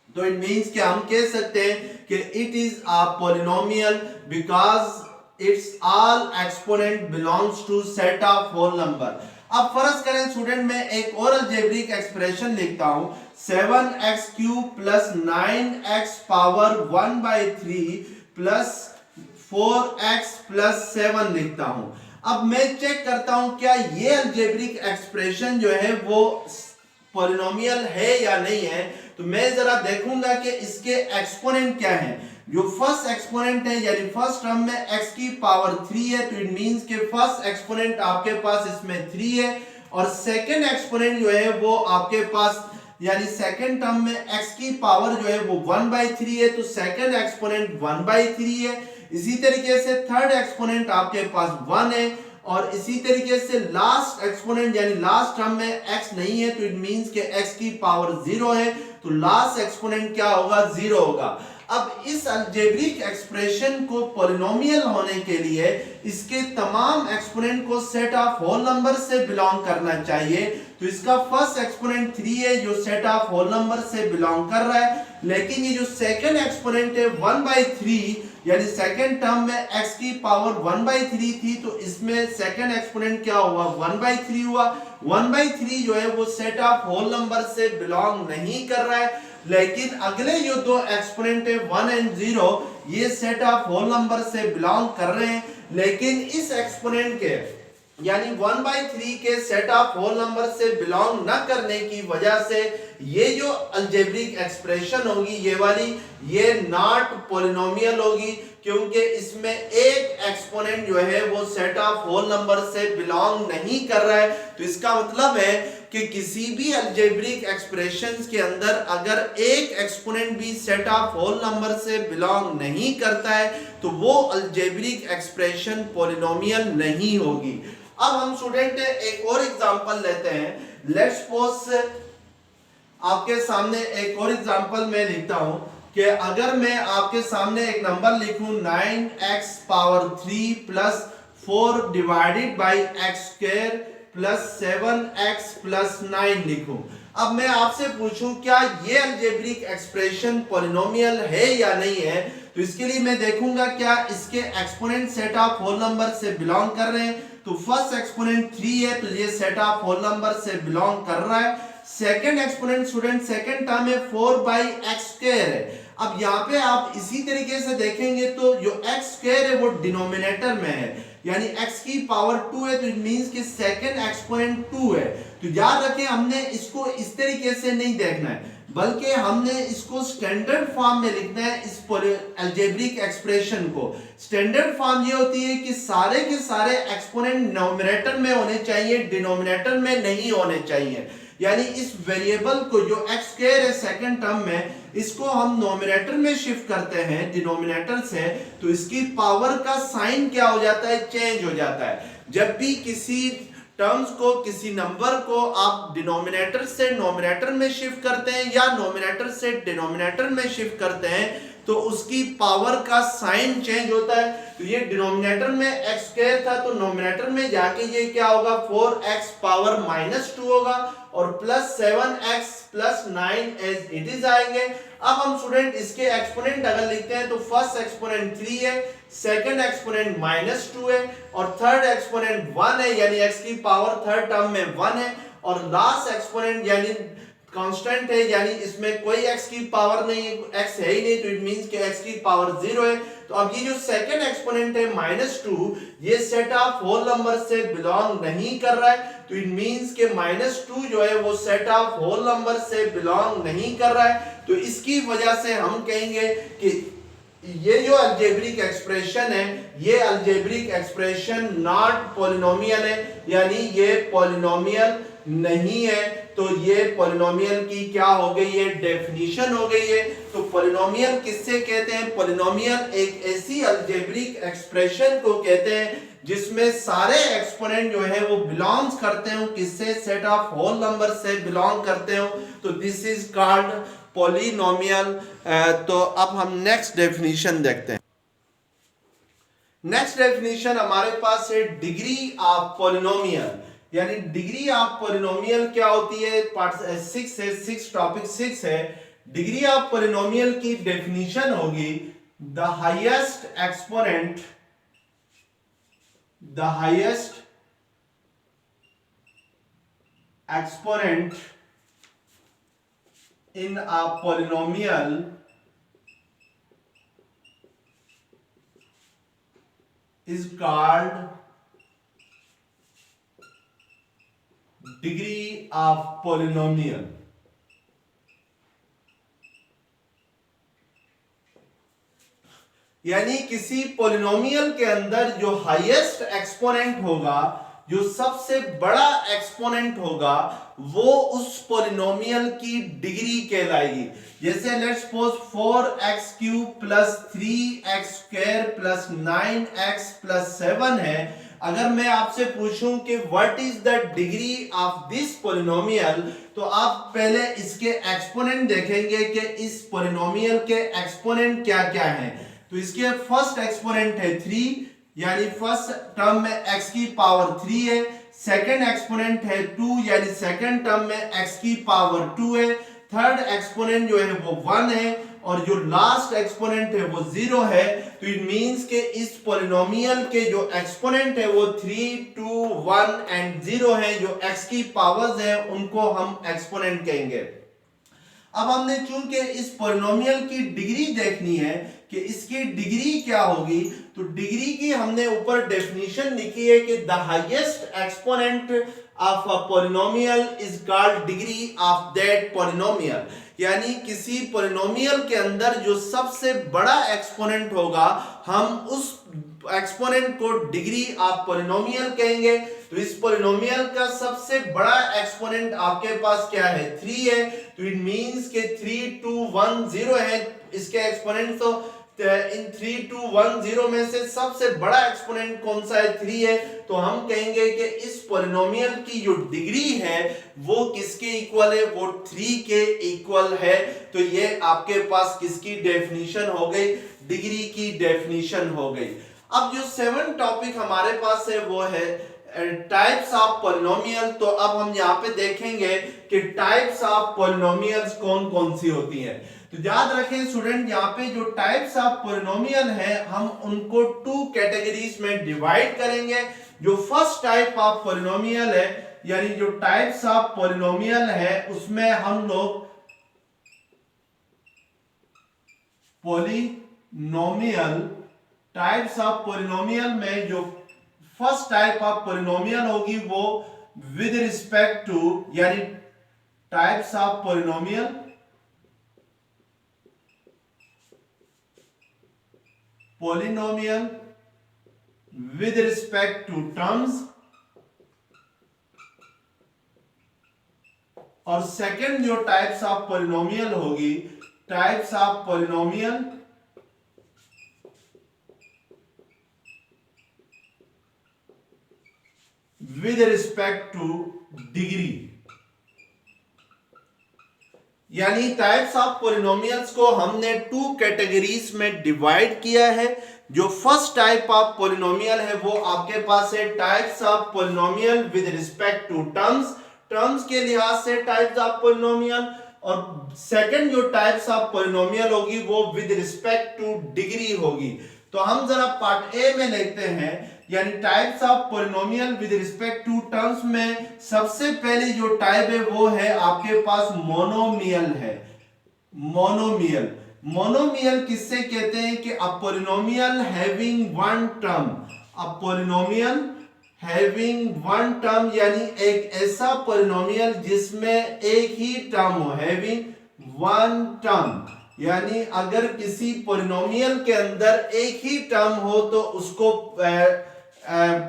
तो इट मींस कि हम कह सकते हैं कि it is a polynomial because it's all exponent belongs to set of whole number. अब फर्ज करें स्टूडेंट मैं एक और अलजेब्रिक एक्सप्रेशन लिखता हूं 7x³ plus 9x power 1/3 plus 4x plus 7 लिखता हूं। अब मैं चेक करता हूं क्या ये अलजेब्रिक एक्सप्रेशन जो है वो पॉलिनोमियल है या नहीं है। तो मैं जरा देखूंगा कि इसके एक्सपोनेंट क्या है। जो फर्स्ट एक्सपोनेंट है यानी फर्स्ट टर्म में x की पावर 3 है तो इट मींस के फर्स्ट एक्सपोनेंट आपके पास इसमें 3 है और सेकंड एक्सपोनेंट जो है वो आपके पास यानी सेकंड टर्म में x की पावर जो है वो 1/3 है तो सेकंड एक्सपोनेंट 1/3 है। इसी तरीके से थर्ड एक्सपोनेंट आपके पास 1 है और इसी तरीके से लास्ट एक्सपोनेंट यानी लास्ट टर्म में x नहीं है तो इट मींस के x की पावर 0 है तो लास्ट एक्सपोनेंट क्या होगा 0 होगा। अब इस अलजेब्रिक एक्सप्रेशन को पॉलिनोमियल होने के लिए इसके तमाम एक्सपोनेंट को सेट ऑफ होल नंबर से बिलोंग करना चाहिए। तो इसका फर्स्ट एक्सपोनेंट 3 है जो सेट ऑफ होल नंबर से बिलोंग कर रहा है, लेकिन ये जो सेकंड एक्सपोनेंट है 1/3 यानी सेकंड टर्म में x की पावर 1/3 थी तो इसमें सेकंड एक्सपोनेंट क्या हुआ 1/3 हुआ। 1/3 जो है वो सेट ऑफ होल नंबर से बिलोंग नहीं कर रहा है, लेकिन अगले जो दो एक्सपोनेंट है 1 एंड 0 ये सेट ऑफ होल नंबर से बिलोंग कर रहे हैं। लेकिन इस एक्सपोनेंट के यानी 1/3 के सेट ऑफ होल नंबर से बिलोंग न करने की वजह से ये जो अलजेब्रिक एक्सप्रेशन होगी ये वाली ये नॉट पॉलिनोमियल होगी, क्योंकि इसमें एक एक्सपोनेंट जो है वो सेट ऑफ होल नंबर से बिलोंग नहीं कर रहा है। तो इसका मतलब है कि किसी भी अलजेब्रिक एक्सप्रेशंस के अंदर अगर एक एक्सपोनेंट भी सेट ऑफ होल नंबर से बिलोंग नहीं करता है तो वो अलजेब्रिक एक्सप्रेशन पॉलिनोमियल नहीं होगी। अब हम स्टूडेंट एक और एग्जांपल लेते हैं। लेट्स सपोज आपके सामने एक और एग्जांपल मैं लिखता हूं कि अगर मैं आपके सामने एक नंबर लिखूं 9x power 3 plus 4 divided by x² plus 7x plus 9 लिखूं। अब मैं आपसे पूछूं क्या ये अलजेब्रिक एक्सप्रेशन पॉलिनोमियल है या नहीं है। तो इसके लिए मैं देखूंगा क्या इसके exponent set of whole number से बिलोंग कर रहे हैं। तो फर्स्ट एक्सपोनेंट 3 है तो ये सेट ऑफ होल नंबर से बिलोंग कर रहा है। Second exponent student second term में 4/x² है। अब यहाँ पे आप इसी तरीके से देखेंगे तो जो एक्स स्क्वायर है वो डिनोमिनेटर में है, यानी x की पावर 2 है, तो इट मींस कि सेकंड एक्सपोनेंट 2 है। तो याद रखें हमने इसको इस तरीके से नहीं देखना है, बल्कि हमने इसको स्टैंडर्ड फॉर्म में लिखना है। इस अलजेब्रिक एक्सप्रेशन को स्टैंडर्ड फॉर्म ये होती है कि सारे के सारे एक्सपोनेंट न्यूमरेटर में होने चाहिए, डिनोमिनेटर में नहीं होने चाहिए। यानी इस वेरिएबल को जो एक्स स्क्वायर है सेकंड टर्म में, इसको हम नोमिनेटर में शिफ्ट करते हैं डिनोमिनेटर से, तो इसकी पावर का साइन क्या हो जाता है, चेंज हो जाता है। जब भी किसी टर्म्स को, किसी नंबर को आप डिनोमिनेटर से नोमिनेटर में शिफ्ट करते हैं या नोमिनेटर से डिनोमिनेटर में शिफ्ट करते हैं, तो उसकी पावर का साइन चेंज होता है। तो ये डिनोमिनेटर में एक्स स्क्वायर था, तो नोमिनेटर में जाके ये क्या होगा, 4x पावर -2 होगा और plus 7x plus 9 as it is आएंगे। अब हम स्टूडेंट इसके एक्सपोनेंट अगर लिखते हैं तो फर्स्ट एक्सपोनेंट 3 है, सेकंड एक्सपोनेंट -2 है और थर्ड एक्सपोनेंट 1 है, यानी x की पावर थर्ड टर्म में 1 है, और लास्ट एक्सपोनेंट यानी कांस्टेंट है, यानी इसमें कोई x की पावर नहीं है, x है ही नहीं, तो इट मींस कि x की पावर 0 है। तो अब ये जो सेकंड एक्सपोनेंट है -2, ये सेट ऑफ होल नंबर से बिलोंग नहीं कर रहा है, तो इट मींस के -2 जो है वो सेट ऑफ होल नंबर से बिलोंग नहीं कर रहा है। तो इसकी वजह से हम कहेंगे कि ये जो अलजेब्रिक एक्सप्रेशन है, ये अलजेब्रिक एक्सप्रेशन नॉट पॉलिनोमियल है, यानी ये पॉलिनोमियल नहीं है। तो ये पॉलिनोमियल की क्या हो गई है, डेफिनेशन हो गई है। तो पॉलिनोमियल किससे कहते हैं, पॉलिनोमियल एक ऐसी अलजेब्रिक एक्सप्रेशन को कहते हैं जिसमें सारे एक्सपोनेंट जो है वो बिलोंग्स करते हो किससे, सेट ऑफ होल नंबर से बिलोंग करते हो, तो दिस इज कॉल्ड पॉलिनोमियल। तो अब हम नेक्स्ट डेफिनेशन देखते हैं। नेक्स्ट डेफिनेशन हमारे पास है डिग्री ऑफ पॉलिनोमियल, यानी डिग्री ऑफ पॉलिनोमियल क्या होती है, पार्ट 6 है, 6 टॉपिक 6 है। डिग्री ऑफ पॉलिनोमियल की डेफिनेशन होगी the highest exponent, the highest exponent in a polynomial is called degree of polynomial। यानी किसी पॉलिनोमियल के अंदर जो हाईएस्ट एक्सपोनेंट होगा, जो सबसे बड़ा एक्सपोनेंट होगा, वो उस पॉलिनोमियल की डिग्री कहलाएगी। जैसे let's suppose 4x³ plus 3x² plus 9x plus 7 है। अगर मैं आपसे पूछूं कि what is the degree of this polynomial, तो आप पहले इसके एक्सपोनेंट देखेंगे कि इस पॉलिनोमियल के एक्सपोनेंट क्या क्या हैं। तो इसके फर्स्ट एक्सपोनेंट है 3, यानी फर्स्ट टर्म में x की पावर 3 है। सेकंड एक्सपोनेंट है 2, यानी सेकंड टर्म में x की पावर 2 है। थर्ड एक्सपोनेंट जो है वो 1 है और जो लास्ट एक्सपोनेंट है वो 0 है। तो इट मींस के इस पॉलिनोमियल के जो एक्सपोनेंट है वो 3, 2, 1 एंड 0 है। जो x की पावर्स है उनको हम एक्सपोनेंट कहेंगे। अब हमने चूंकि इस पॉलिनोमियल की डिग्री देखनी है कि इसकी डिग्री क्या होगी, तो डिग्री की हमने ऊपर डेफिनेशन लिखी है कि the highest exponent of a polynomial is called degree of that polynomial. यानी किसी पॉलिनोमियल के अंदर जो सबसे बड़ा एक्सपोनेंट होगा, हम उस एक्सपोनेंट को डिग्री ऑफ पॉलिनोमियल कहेंगे। तो इस पॉलिनोमियल का सबसे बड़ा एक्सपोनेंट आपके पास क्या है, 3 है। तो इट मींस के 3, 2, 1, 0 है इसके एक्सपोनेंट। तो इन 3, 2, 1, 0 में से सबसे बड़ा एक्सपोनेंट कौन सा है, 3 है। तो हम कहेंगे कि इस पॉलिनोमियल की जो डिग्री है वो किसके इक्वल है, वो 3 के इक्वल है। तो ये आपके पास किसकी डेफिनेशन हो गई, डिग्री की डेफिनेशन हो गई। अब जो 7 टॉपिक हमारे पास है वो है टाइप्स ऑफ पॉलिनोमियल। तो अब हम यहाँ पे देखेंगे कि टाइप्स ऑफ पॉलिनोमियल्स कौन कौन सी होती हैं। तो याद रखें स्टूडेंट, यहाँ पे जो टाइप्स ऑफ पॉलिनोमियल है हम उनको 2 कैटेगरीज में डिवाइड करेंगे। जो फर्स्ट टाइप ऑफ पॉलिनोमियल है, यानी जो टाइप्स ऑफ पॉलिनोमियल है, उसमें हम लोग पॉलिनोमियल, टाइप्स ऑफ पॉलिनोमियल में जो फर्स्ट टाइप ऑफ पॉलिनोमियल होगी वो विद रिस्पेक्ट टू, यानी types of polynomial with respect to terms, और सेकंड जो टाइप्स ऑफ पॉलिनोमियल होगी, types of polynomial with respect to degree. यानी टाइप्स ऑफ पॉलिनोमियल्स को हमने टू कैटेगरीज में डिवाइड किया है। जो फर्स्ट टाइप ऑफ पॉलिनोमियल है वो आपके पास है types of polynomial with respect to terms, terms के लिहाज से टाइप्स ऑफ पॉलिनोमियल, और सेकंड जो टाइप्स ऑफ पॉलिनोमियल होगी वो विद रिस्पेक्ट टू डिग्री होगी। तो हम जरा पार्ट ए में लेते हैं, यानी types of polynomial with respect to terms में सबसे पहले जो टाइप है वो है आपके पास मोनोमियल है। मोनोमियल, मोनोमियल किससे कहते हैं कि a polynomial having one term, a polynomial having one term, यानी एक ऐसा पॉलिनोमियल जिसमें एक ही टर्म हो, हैविंग वन टर्म। यानी अगर किसी पॉलिनोमियल के अंदर एक ही टर्म हो तो उसको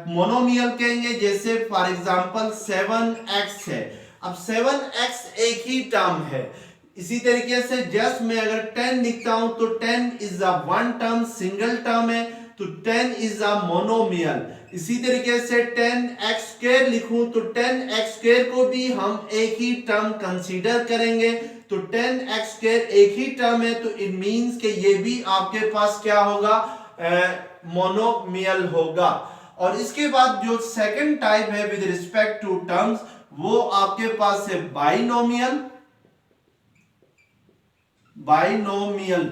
मोनोमियल कहेंगे। जैसे फॉर एग्जांपल 7x है, अब 7x एक ही टर्म है। इसी तरीके से जस्ट मैं अगर 10 लिखता हूं तो 10 is a one term, single term है, तो 10 इज अ मोनोमियल। इसी तरीके से 10x स्क्वायर लिखूं तो 10x स्क्वायर को भी हम एक ही टर्म कंसीडर करेंगे, तो 10x स्क्वायर एक ही टर्म है, तो इट मींस कि ये भी आपके पास क्या होगा, मोनोमियल होगा। और इसके बाद जो सेकंड टाइप है विद रिस्पेक्ट टू टर्म्स वो आपके पास है बाइनोमियल। बाइनोमियल,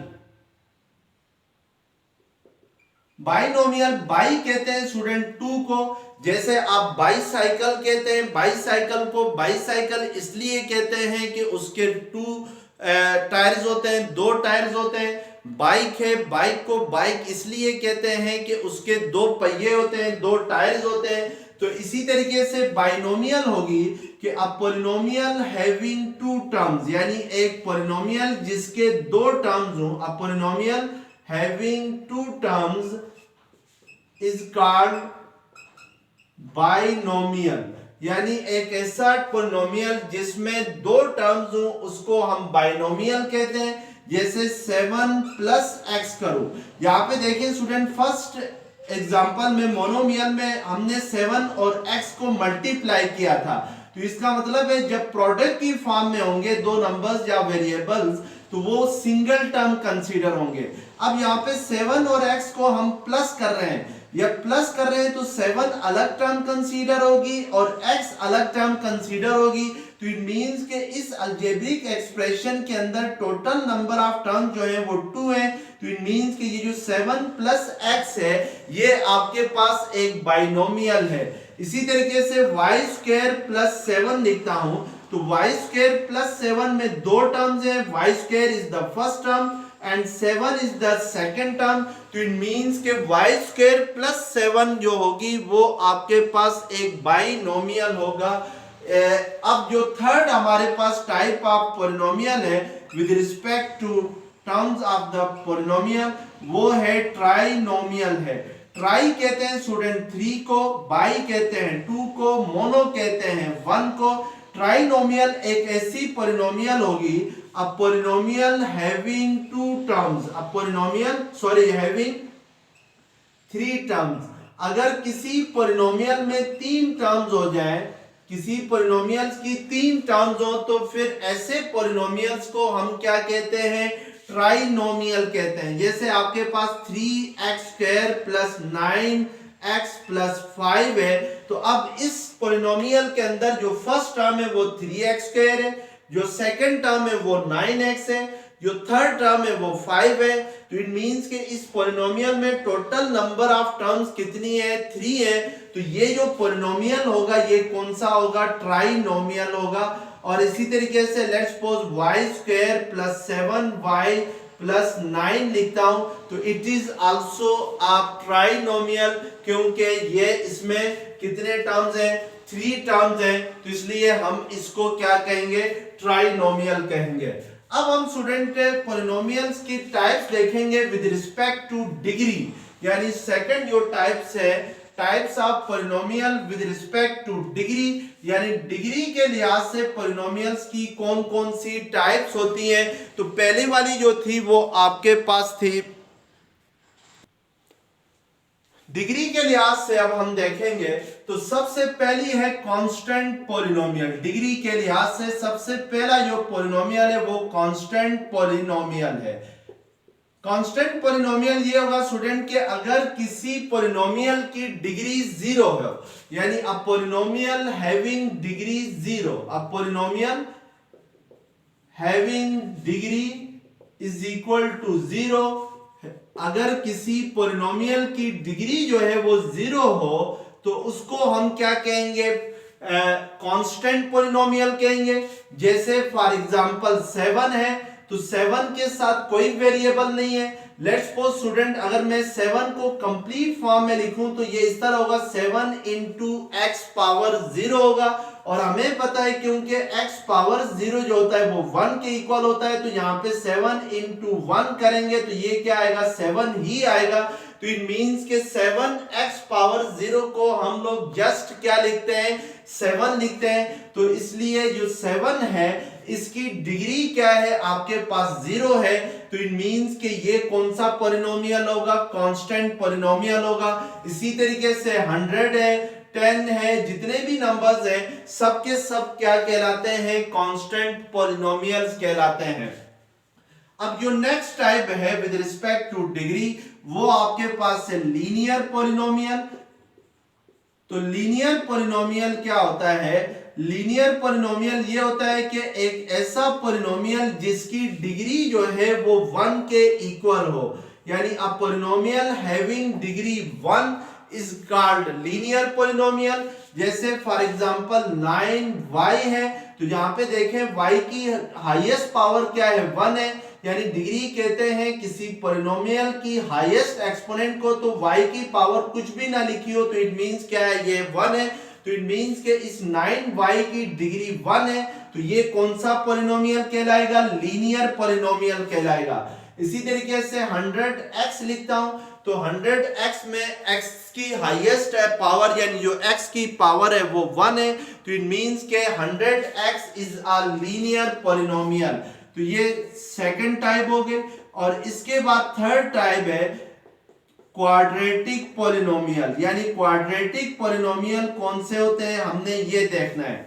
बाइनोमियल बाई कहते हैं स्टूडेंट टू को। जैसे आप बाईसाइकिल कहते हैं, बाईसाइकिल को बाईसाइकिल इसलिए कहते हैं कि उसके टू टायर्स होते हैं, दो टायर्स होते हैं। बाइक है, बाइक को बाइक इसलिए कहते हैं कि उसके दो पहिए होते हैं, दो टायर्स होते हैं। तो इसी तरीके से बाइनोमियल होगी कि a polynomial having two terms, यानी एक पॉलिनोमियल जिसके दो टर्म्स हो। A polynomial having two terms is called binomial, यानी एक ऐसा पॉलिनोमियल जिसमें दो टर्म्स हो उसको हम बाइनोमियल कहते हैं। जैसे 7 प्लस एक्स करो, यहाँ पे देखिए स्टूडेंट फर्स्ट एग्जांपल में मोनोमियल में हमने 7 और x को मल्टीप्लाई किया था, तो इसका मतलब है जब प्रोडक्ट की फॉर्म में होंगे दो नंबर्स या वेरिएबल्स तो वो सिंगल टर्म कंसीडर होंगे। अब यहाँ पे 7 और x को हम प्लस कर रहे हैं, या प्लस कर रहे हैं तो 7 अलग टर्म कंसीडर होगी और x अलग टर्म कंसीडर होगी। तो इट मींस कि इस अलजेब्रिक एक्सप्रेशन के अंदर टोटल नंबर ऑफ टर्म जो है वो 2 है। तो इट मींस कि ये जो 7 प्लस x है ये आपके पास एक बाइनोमियल है। इसी तरीके से y स्क्वायर प्लस 7 लिखता हूं तो y स्क्वायर प्लस 7 में दो टर्म्स है, y square is the first term and 7 is the second term. तो इट मींस के y स्क्वायर प्लस 7 जो होगी वो आपके पास एक बाइनोमियल होगा। अब जो थर्ड हमारे पास टाइप ऑफ पॉलिनोमियल है with respect to terms of the polynomial वो है ट्राइनोमियल है। ट्राई कहते हैं स्टूडेंट 3 को, बाई कहते हैं 2 को, मोनो कहते हैं 1 को। ट्राइनोमियल एक ऐसी पॉलिनोमियल होगी, a polynomial having two terms, a polynomial sorry having 3 terms. अगर किसी पॉलिनोमियल में 3 टर्म्स हो जाए, किसी पॉलिनोमियल्स की 3 टर्म्स हो तो फिर ऐसे पॉलिनोमियल्स को हम क्या कहते हैं, ट्राइनोमियल कहते हैं। जैसे आपके पास 3x square plus 9x plus 5 है, तो अब इस पॉलिनोमियल के अंदर जो फर्स्ट टर्म है वो 3x स्क्वायर है, जो सेकंड टर्म है वो 9x है, जो थर्ड टर्म है वो 5 है। तो इट मींस कि इस पॉलिनोमियल में टोटल नंबर ऑफ टर्म्स कितनी है, 3 है। तो ये जो पॉलिनोमियल होगा ये कौन सा होगा, ट्राइनोमियल होगा। और इसी तरीके से let's suppose y square plus 7y plus 9 लिखता हूं तो it is also a trinomial, क्योंकि ये इसमें कितने टर्म्स हैं, 3 टर्म्स हैं, तो इसलिए हम इसको क्या कहेंगे, ट्राइनोमियल कहेंगे। अब हम स्टूडेंट पॉलिनोमियल्स की टाइप्स देखेंगे विद रिस्पेक्ट टू डिग्री, यानी सेकंड जो टाइप्स है, types of polynomial with respect to degree, यानी डिग्री के लिहाज से पॉलिनोमियल्स की कौन कौन सी टाइप्स होती हैं। तो पहले वाली जो थी वो आपके पास थी डिग्री के लिहाज से। अब हम देखेंगे तो सबसे पहली है कांस्टेंट पॉलिनोमियल। डिग्री के लिहाज से सबसे पहला जो पॉलिनोमियल है वो कांस्टेंट पॉलिनोमियल है। कांस्टेंट पॉलिनोमियल ये होगा स्टूडेंट कि अगर किसी पॉलिनोमियल की डिग्री 0 हो, यानी a polynomial having degree 0, a polynomial having degree is equal to 0, अगर किसी पॉलिनोमियल की डिग्री जो है वो 0 हो तो उसको हम क्या कहेंगे, कांस्टेंट पॉलिनोमियल कहेंगे। जैसे फॉर एग्जांपल 7 है तो 7 के साथ कोई वेरिएबल नहीं है। लेट्स सपोज स्टूडेंट अगर मैं 7 को कंप्लीट फॉर्म में लिखूं तो ये इस तरह होगा, 7 इंटू एक्स पावर 0 होगा, और हमें पता है क्योंकि x पावर 0 जो होता है वो 1 के इक्वल होता है, तो यहाँ पे 7 इंटू 1 करेंगे तो ये क्या आएगा, 7 ही आएगा। तो इट मींस के 7x पावर 0 को हम लोग जस्ट क्या लिखते हैं, 7 लिखते हैं। तो इसलिए जो 7 है इसकी डिग्री क्या है, आपके पास 0 है, तो इट मींस कि ये कौन सा पॉलिनोमियल होगा, कांस्टेंट पॉलिनोमियल होगा। इसी तरीके से 100 है, 10 है, जितने भी नंबर्स हैं सब के सब क्या कहलाते हैं, कांस्टेंट पॉलिनोमियल्स कहलाते हैं। अब जो नेक्स्ट टाइप है विद रिस्पेक्ट टू डिग्री वो आपके पास है लीनियर पॉलिनोमियल। तो लीनियर पॉलिनोमियल क्या होता है, लीनियर पॉलिनोमियल ये होता है कि एक ऐसा पॉलिनोमियल जिसकी डिग्री जो है वो 1 के इक्वल हो, यानी a polynomial having degree 1 is called linear polynomial. जैसे फॉर एग्जांपल 9y है तो यहां पे देखें y की हाईएस्ट पावर क्या है, 1 है, यानी डिग्री कहते हैं किसी पॉलिनोमियल की हाईएस्ट एक्सपोनेंट को, तो y की पावर कुछ भी ना लिखी हो तो इट मींस क्या है, ये 1 है। तो इट मींस के इस 9y की डिग्री 1 है, तो ये कौन सा पॉलिनोमियल कहलाएगा, लीनियर पॉलिनोमियल कहलाएगा। इसी तरीके से 100x लिखता हूं तो 100x में x की हाईएस्ट पावर यानी जो x की पावर है वो 1 है, तो इट मींस के 100x is a linear polynomial. तो ये सेकंड टाइप हो गए। और इसके बाद थर्ड टाइप है क्वाड्रेटिक पॉलिनोमियल, यानी क्वाड्रेटिक पॉलिनोमियल कौन से होते हैं हमने ये देखना है।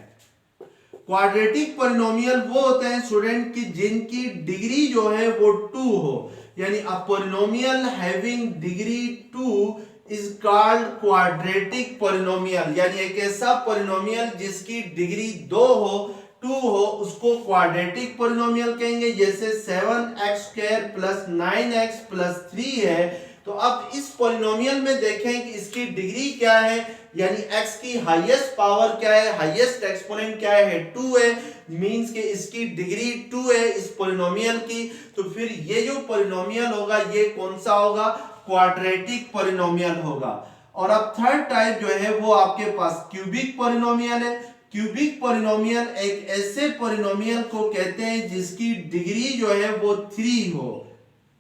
क्वाड्रेटिक पॉलिनोमियल वो होते हैं स्टूडेंट की जिनकी डिग्री जो है वो 2 हो, यानी a polynomial having degree 2 is called quadratic polynomial, यानी एक ऐसा पॉलिनोमियल जिसकी डिग्री 2 हो उसको क्वाड्रेटिक पॉलिनोमियल कहेंगे। जैसे 7x² प्लस 9x प्लस 3 है, तो अब इस पॉलिनोमियल में देखें कि इसकी डिग्री क्या है, यानी x की हाईएस्ट पावर क्या है, हाईएस्ट एक्सपोनेंट क्या है, 2 है, मींस कि इसकी डिग्री 2 है इस पॉलिनोमियल की। तो फिर ये जो पॉलिनोमियल होगा ये कौन सा होगा, क्वाड्रेटिक पॉलिनोमियल होगा। और अब थर्ड टाइप जो है वो आपके पास क्यूबिक पॉलिनोमियल है। क्यूबिक पॉलिनोमियल एक ऐसे पॉलिनोमियल को कहते हैं जिसकी डिग्री जो है वो 3 हो,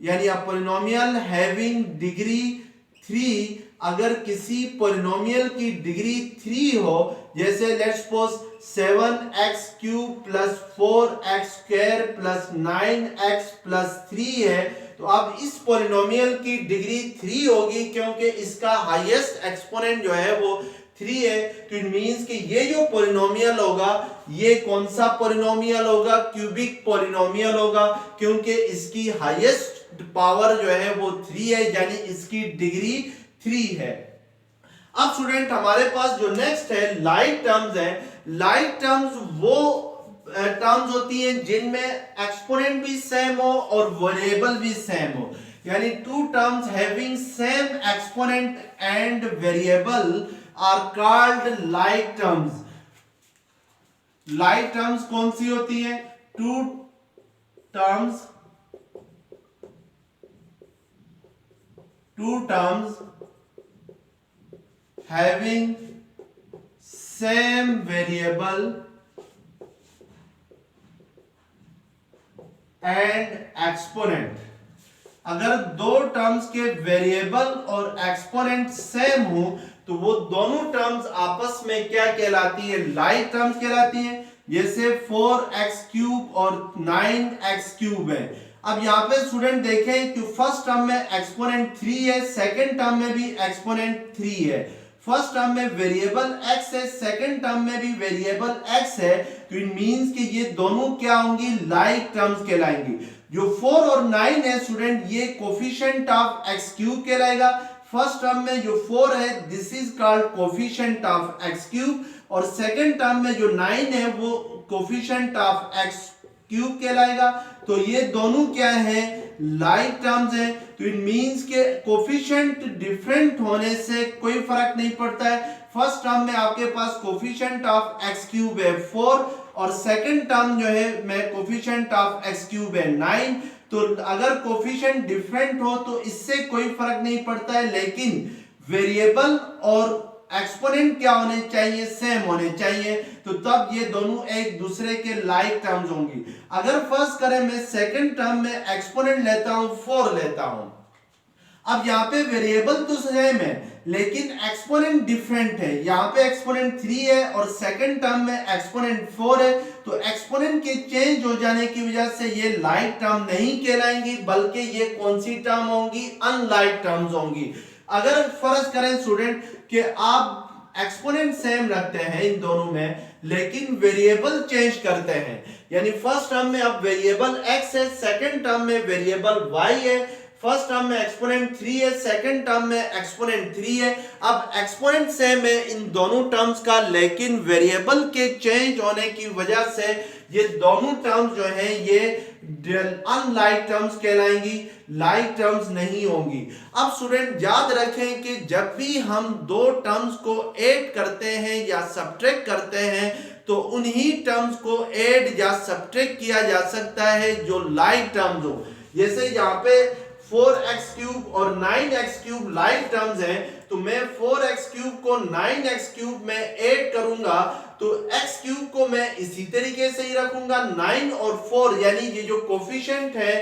यानी अ पॉलिनोमियल हैविंग डिग्री 3, अगर किसी पॉलिनोमियल की डिग्री 3 हो, जैसे let's suppose 7x³ plus 4x² plus 9x plus 3 है, तो अब इस पॉलिनोमियल की डिग्री 3 होगी क्योंकि इसका हाईएस्ट एक्सपोनेंट जो है वो 3 है। तो इट मींस कि ये जो पॉलिनोमियल होगा ये कौन सा पॉलिनोमियल होगा, क्यूबिक पॉलिनोमियल होगा, क्योंकि इसकी हाईएस्ट पावर जो है वो 3 है, यानी इसकी डिग्री 3 है। अब स्टूडेंट हमारे पास जो नेक्स्ट है लाइक टर्म्स है। लाइक टर्म्स वो टर्म्स होती हैं जिनमें एक्सपोनेंट भी सेम हो और वेरिएबल भी सेम हो, यानी two terms having same exponent and variable are called like terms. Like terms कौन सी होती हैं, two terms two terms having same variable and exponent। अगर दो टर्म्स के वेरिएबल और एक्सपोनेंट सेम हो तो वो दोनों टर्म्स आपस में क्या कहलाती है, लाइक टर्म्स कहलाती हैं। जैसे 4x³ और 9x³ है। अब यहाँ पे स्टूडेंट देखें कि फर्स्ट टर्म में एक्सपोनेंट 3 है, सेकंड टर्म में भी एक्सपोनेंट 3 है। फर्स्ट टर्म में वेरिएबल x है, सेकंड टर्म में भी वेरिएबल x है, तो इट मींस कि ये दोनों क्या होंगी, लाइक टर्म्स कहलाएंगी। जो 4 और 9 है स्टूडेंट, ये कोफिशिएंट ऑफ x³ कहलाएगा। फर्स्ट टर्म में जो 4 है this is called coefficient of x³, और सेकंड टर्म में जो 9 है वो कोफिशिएंट ऑफ x³ कहलाएगा। तो ये दोनों क्या है, लाइक टर्म्स है। तो इट मींस के कोफिशिएंट डिफरेंट होने से कोई फर्क नहीं पड़ता है। फर्स्ट टर्म में आपके पास कोफिशिएंट ऑफ x³ है 4, और सेकंड टर्म जो है में कोफिशिएंट ऑफ x³ है 9। तो अगर कोफिशिएंट डिफरेंट हो तो इससे कोई फर्क नहीं पड़ता है, लेकिन वेरिएबल और एक्सपोनेंट क्या होने चाहिए, सेम होने चाहिए, तो तब ये दोनों एक दूसरे के लाइक टर्म्स होंगी। अगर फर्स्ट करें मैं सेकंड टर्म में एक्सपोनेंट लेता हूं 4 लेता हूं। अब यहाँ पे वेरिएबल तो सेम है लेकिन एक्सपोनेंट डिफरेंट है। यहाँ पे एक्सपोनेंट 3 है और सेकंड टर्म में एक्सपोनेंट 4 है, तो एक्सपोनेंट के चेंज हो जाने की वजह से ये लाइक टर्म नहीं कहलाएंगी, बल्कि ये कौन सी टर्म होंगी, अनलाइक टर्म्स होंगी। अगर फर्ज करें स्टूडेंट कि आप एक्सपोनेंट सेम रखते हैं इन दोनों में, लेकिन वेरिएबल चेंज करते हैं, यानी फर्स्ट टर्म में अब वेरिएबल x है, सेकंड टर्म में वेरिएबल y है। फर्स्ट टर्म में एक्सपोनेंट 3 है, सेकंड टर्म में एक्सपोनेंट 3 है। अब एक्सपोनेंट सेम है इन दोनों टर्म्स का, लेकिन वेरिएबल के चेंज होने की वजह से ये दोनों टर्म्स जो हैं ये अनलाइक टर्म्स कहलाएंगी, लाइक टर्म्स नहीं होंगी। अब स्टूडेंट याद रखें कि जब भी हम दो टर्म्स को ऐड करते हैं या सब्ट्रैक्ट करते हैं तो उन्हीं टर्म्स को ऐड या सब्ट्रैक्ट किया जा सकता है जो लाइक टर्म्स हो। जैसे यहाँ पे 4x³ और 9x³ लाइक टर्म्स हैं, तो मैं 4x³ को 9x³ में ऐड करूंगा तो x³ को मैं इसी तरीके से ही रखूंगा। 9 और 4 यानी ये जो कोफिशिएंट है,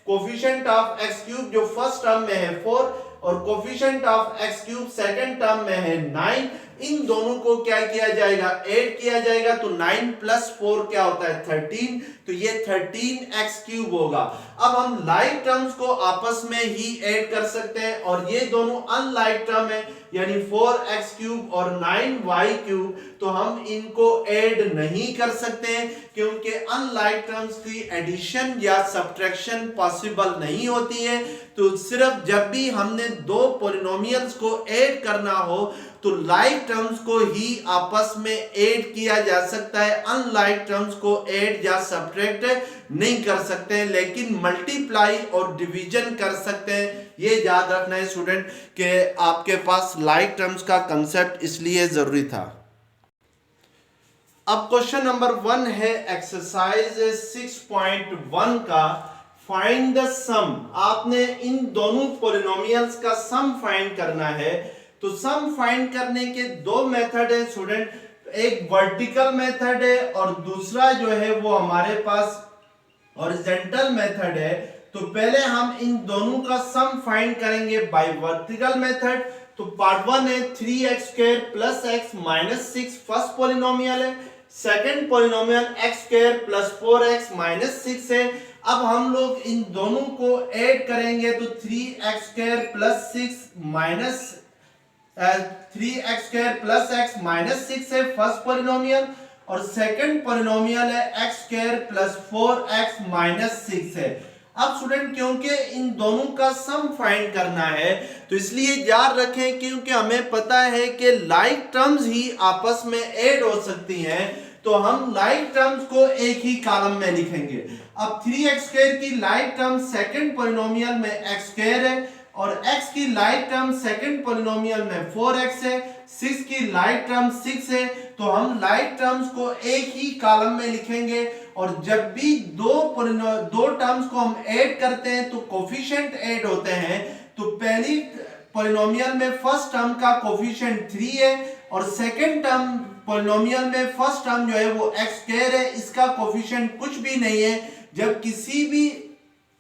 कोफिशिएंट ऑफ x³ जो फर्स्ट टर्म में है 4 और coefficient of x³ second term में है 9, इन दोनों को क्या किया जाएगा, ऐड किया जाएगा। तो 9 प्लस 4 क्या होता है 13, तो ये 13x³ होगा। अब हम लाइक टर्म्स को आपस में ही ऐड कर सकते हैं, और ये दोनों अनलाइक टर्म है यानी 4x³ और 9y³, तो हम इनको ऐड नहीं कर सकते हैं क्योंकि अनलाइक टर्म्स की एडिशन या सब्ट्रैक्शन पॉसिबल नहीं होती है। तो सिर्फ जब भी हमने दो पॉलिनोमियल्स को ऐड करना हो तो लाइक टर्म्स को ही आपस में ऐड किया जा सकता है, अनलाइक टर्म्स को ऐड या सब्ट्रैक्ट नहीं कर सकते हैं, लेकिन मल्टीप्लाई और डिवीजन कर सकते हैं। ये याद रखना है स्टूडेंट कि आपके पास लाइक टर्म्स का कंसेप्ट इसलिए जरूरी था। अब क्वेश्चन नंबर 1 है एक्सरसाइज 6.1 का, फाइंड द सम। आपने इन दोनों पॉलिनोमियल्स का सम फाइंड करना है। तो सम फाइंड करने के दो मेथड है स्टूडेंट, एक वर्टिकल मेथड है और दूसरा जो है वो हमारे पास हॉरिजॉन्टल मेथड है। तो पहले हम इन दोनों का सम फाइंड करेंगे बाय वर्टिकल मेथड। तो पार्ट 1 है 3x² plus x minus 6 first polynomial है, second polynomial x² plus 4x minus 6 है। अब हम लोग इन दोनों को ऐड करेंगे तो 3x² plus 6 minus 3x² plus x minus 6 है फर्स्ट पॉलिनोमियल, और सेकंड पॉलिनोमियल है x² प्लस 4x माइनस 6 है। अब स्टूडेंट क्योंकि इन दोनों का सम फाइंड करना है तो इसलिए याद रखें क्योंकि हमें पता है कि लाइक टर्म्स ही आपस में ऐड हो सकती हैं, तो हम लाइक टर्म्स को एक ही कॉलम में लिखेंगे। अब 3x² की लाइक टर्म सेकंड पॉलिनोमियल में x² है और x की लाइक टर्म सेकंड पॉलिनोमियल में 4x है, 6 की लाइक टर्म 6 है, तो हम लाइक टर्म्स को एक ही कॉलम में लिखेंगे। और जब भी दो टर्म्स को हम ऐड करते हैं तो कोफिशिएंट ऐड होते हैं। तो पहली पॉलिनोमियल में फर्स्ट टर्म का कोफिशिएंट 3 है और सेकंड टर्म पॉलिनोमियल में फर्स्ट टर्म जो है वो x स्क्वायर है, इसका कोफिशिएंट कुछ भी नहीं है। जब किसी भी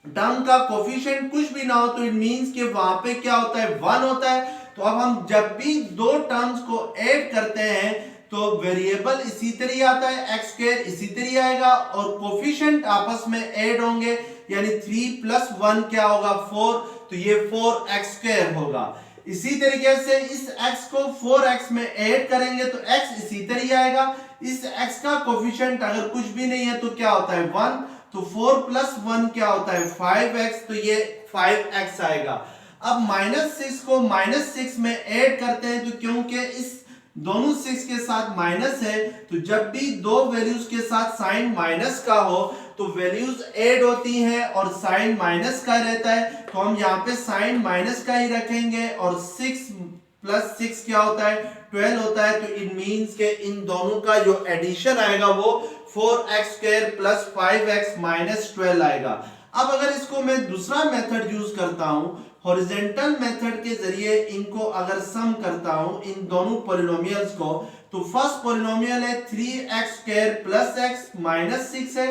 टर्म का कोफिशिएंट कुछ भी ना हो तो इट मींस कि वहां पे क्या होता है 1 होता है। तो अब हम जब भी दो टर्म्स को ऐड करते हैं तो वेरिएबल इसी तरह आता है, x स्क्वायर इसी तरह आएगा और कोफिशिएंट आपस में ऐड होंगे, यानी 3 + 1 क्या होगा 4, तो ये 4x स्क्वायर होगा। इसी तरीके से इस x को 4x में ऐड करेंगे तो x इसी तरह आएगा। इस x का कोफिशिएंट अगर कुछ भी नहीं है तो क्या होता है 1, तो 4 + 1 क्या होता है 5x, तो ये 5x आएगा। अब -6 को -6 में ऐड करते हैं तो क्योंकि इस दोनों 6 के साथ माइनस है तो जब भी दो वैल्यूज के साथ साइन माइनस का हो तो वैल्यूज ऐड होती हैं और साइन माइनस का रहता है, तो हम यहाँ पे साइन माइनस का ही रखेंगे और 6 + 6 क्या होता है 12 होता है। तो इट मींस के इन दोनों का जो एडिशन आएगा वो 4x² + 5x - 12 आएगा। अब अगर इसको मैं दूसरा मेथड यूज करता हूं, हॉरिजॉन्टल मेथड के जरिए इनको अगर सम करता हूं इन दोनों पॉलिनोमियल्स को, तो फर्स्ट पॉलिनोमियल है 3x² + x - 6 है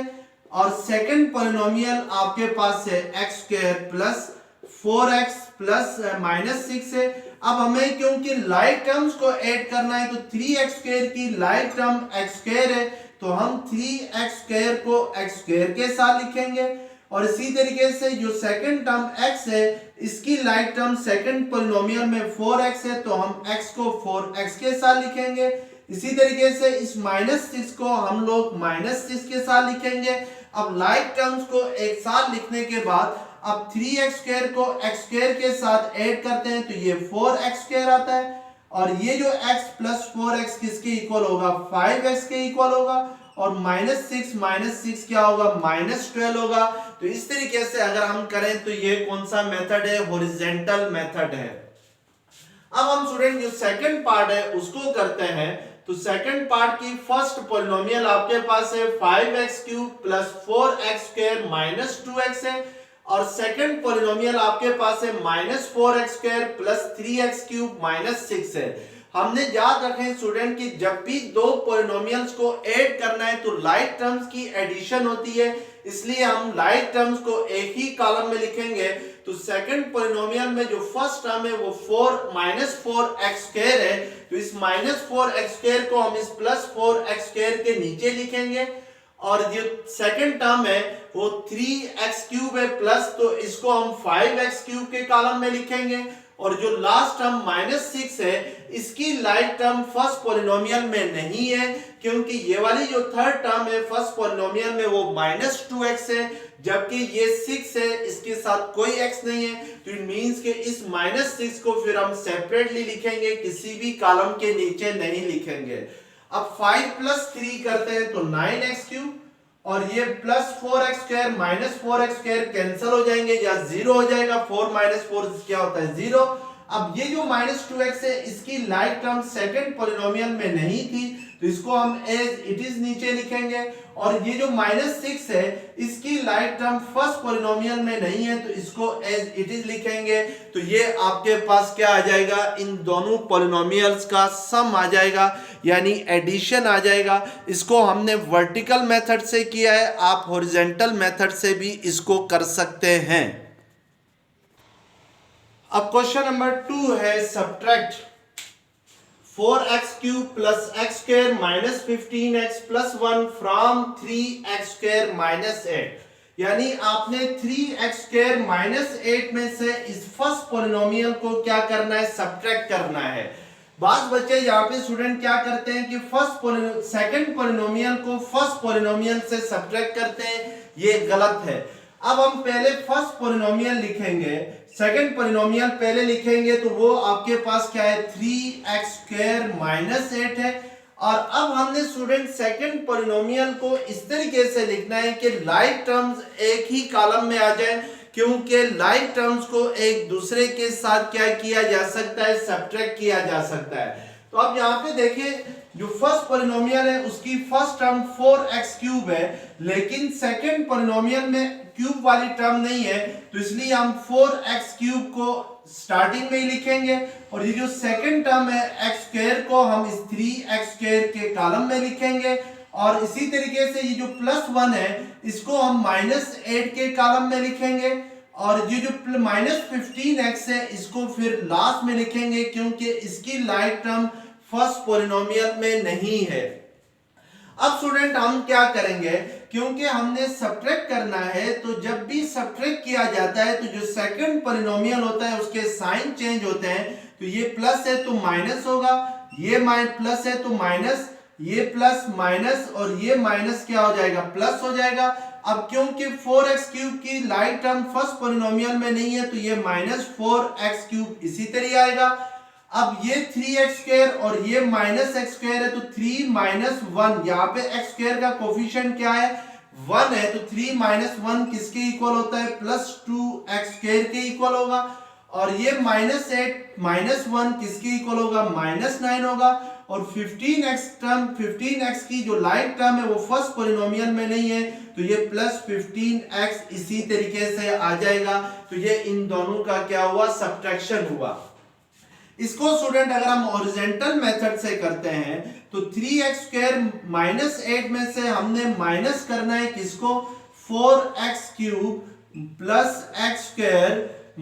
और सेकंड पॉलिनोमियल आपके पास है x² + 4x + -6 है। अब हमें क्योंकि लाइक टर्म्स को ऐड करना है तो 3x² की लाइक टर्म x² है तो हम 3x² को x² के साथ लिखेंगे और इसी तरीके से जो सेकंड टर्म x है इसकी लाइक टर्म सेकंड पॉलिनोमियल में 4x है तो हम x को 4x के साथ लिखेंगे। इसी तरीके से इस -6 को हम लोग -6 के साथ लिखेंगे। अब लाइक टर्म्स को एक साथ लिखने के बाद अब 3x² को x² के साथ ऐड करते हैं तो ये 4x² आता है और ये जो x + 4x किसके इक्वल होगा 5x के इक्वल होगा और -6 क्या होगा -12 होगा। तो इस तरीके से अगर हम करें तो ये कौन सा मेथड है हॉरिजॉन्टल मेथड है। अब हम स्टूडेंट जो सेकंड पार्ट है उसको करते हैं। तो सेकंड पार्ट की फर्स्ट पॉलिनोमियल आपके पास है 5x³ + 4x² - 2x है और सेकंड पॉलिनोमियल आपके पास है -4x² + 3x³ - 6 है। हमने याद रखें स्टूडेंट कि जब भी दो पॉलिनोमियल्स को ऐड करना है तो लाइक टर्म्स की एडिशन होती है, इसलिए हम लाइक टर्म्स को एक ही कॉलम में लिखेंगे। तो सेकंड पॉलिनोमियल में जो फर्स्ट टर्म है वो 4-4x² है तो इस -4x² को हम इस +4x² के नीचे लिखेंगे और जो सेकंड टर्म है वो 3x³ है प्लस, तो इसको हम 5x³ के कॉलम में लिखेंगे और जो लास्ट टर्म -6 है इसकी लाइक टर्म फर्स्ट पॉलिनोमियल में नहीं है क्योंकि ये वाली जो थर्ड टर्म है फर्स्ट पॉलिनोमियल में वो -2x है जबकि ये 6 है इसके साथ कोई x नहीं है। तो इट मींस कि इस -6 को फिर हम सेपरेटली लिखेंगे, किसी भी कॉलम के नीचे नहीं लिखेंगे। अब 5 + 3 करते हैं तो 9x³ और ये +4x² - 4x² कैंसिल हो जाएंगे या 0 हो जाएगा। 4 - 4 क्या होता है 0। अब ये जो -2x है इसकी लाइक टर्म सेकंड पॉलिनोमियल में नहीं थी तो इसको हम एज इट इज नीचे लिखेंगे और ये जो -6 है इसकी लाइक टर्म फर्स्ट पॉलिनोमियल में नहीं है तो इसको एज इट इज लिखेंगे। तो ये आपके पास क्या आ जाएगा, इन दोनों पॉलिनोमियल्स का सम आ जाएगा यानी एडिशन आ जाएगा। इसको हमने वर्टिकल मेथड से किया है, आप हॉरिजॉन्टल मेथड से भी इसको कर सकते हैं। अब क्वेश्चन नंबर 2 है subtract 4x³ + x² - 15x + 1 from 3x² - 8। यानी आपने 3x² - 8 में से इस फर्स्ट पॉलिनोमियल को क्या करना है, सब्ट्रैक्ट करना है। बात बच्चे यहाँ पे स्टूडेंट क्या करते हैं कि सेकंड पॉलिनोमियल को फर्स्ट पॉलिनोमियल से सब्ट्रैक्ट करते हैं, ये गलत है। अब हम पहले फर्स्ट पॉलिनोमियल लिखेंगे, सेकंड पॉलिनोमियल पहले लिखेंगे तो वो आपके पास क्या है 3x² - 8 है। और अब हमने स्टूडेंट सेकंड पॉलिनोमियल को इस तरीके से लिखना है कि लाइक टर्म्स एक ही कॉलम में आ जाए क्योंकि लाइक टर्म्स को एक दूसरे के साथ क्या किया जा सकता है, सब्ट्रैक्ट किया जा सकता है। तो अब यहाँ पे देखिए जो फर्स्ट पॉलिनोमियल है उसकी फर्स्ट टर्म 4x³ है, लेकिन सेकंड पॉलिनोमियल में क्यूब वाली टर्म नहीं है, तो इसलिए हम 4x³ को स्टार्टिंग में ही लिखेंगे और ये जो सेकंड टर्म है x² को हम इस 3x² के कॉलम में लिखेंगे और इसी तरीके से ये जो +1 है इसको हम -8 के कॉलम में लिखेंगे और ये जो -15x है इसको फिर लास्ट में लिखेंगे क्योंकि इसकी लाइक टर्म फर्स्ट पॉलिनोमियल में नहीं है। अब स्टूडेंट हम क्या करेंगे, क्योंकि हमने सब्ट्रैक्ट करना है तो जब भी सब्ट्रैक्ट किया जाता है तो जो सेकंड पॉलिनोमियल होता है उसके साइन चेंज होते हैं, तो ये प्लस है तो माइनस होगा, ये प्लस है तो माइनस, ये प्लस माइनस और ये माइनस क्या हो जाएगा, प्लस हो जाएगा। अब क्योंकि 4x³ की लाइक टर्म फर्स्ट पॉलिनोमियल में नहीं है तो ये -4x³ इसी तरह आएगा। अब ये 3x² और ये -x² है तो 3 - 1, यहाँ पे x² का कोफिशिएंट क्या है, 1 है, तो 3 - 1 किसके इक्वल होता है, +2x² के इक्वल होगा और ये -8 - 1 किसके इक्वल होगा, -9 होगा और 15x की जो लाइक टर्म है वो फर्स्ट पॉलिनोमियल में नहीं है तो ये +15x इसी तरीके से आ जाएगा। तो ये इन दोनों का क्या हुआ, सब्ट्रैक्शन हुआ। इसको स्टूडेंट अगर हम हॉरिजॉन्टल मेथड से करते हैं तो 3x² -8 में से हमने माइनस करना है किसको, 4x³ + x²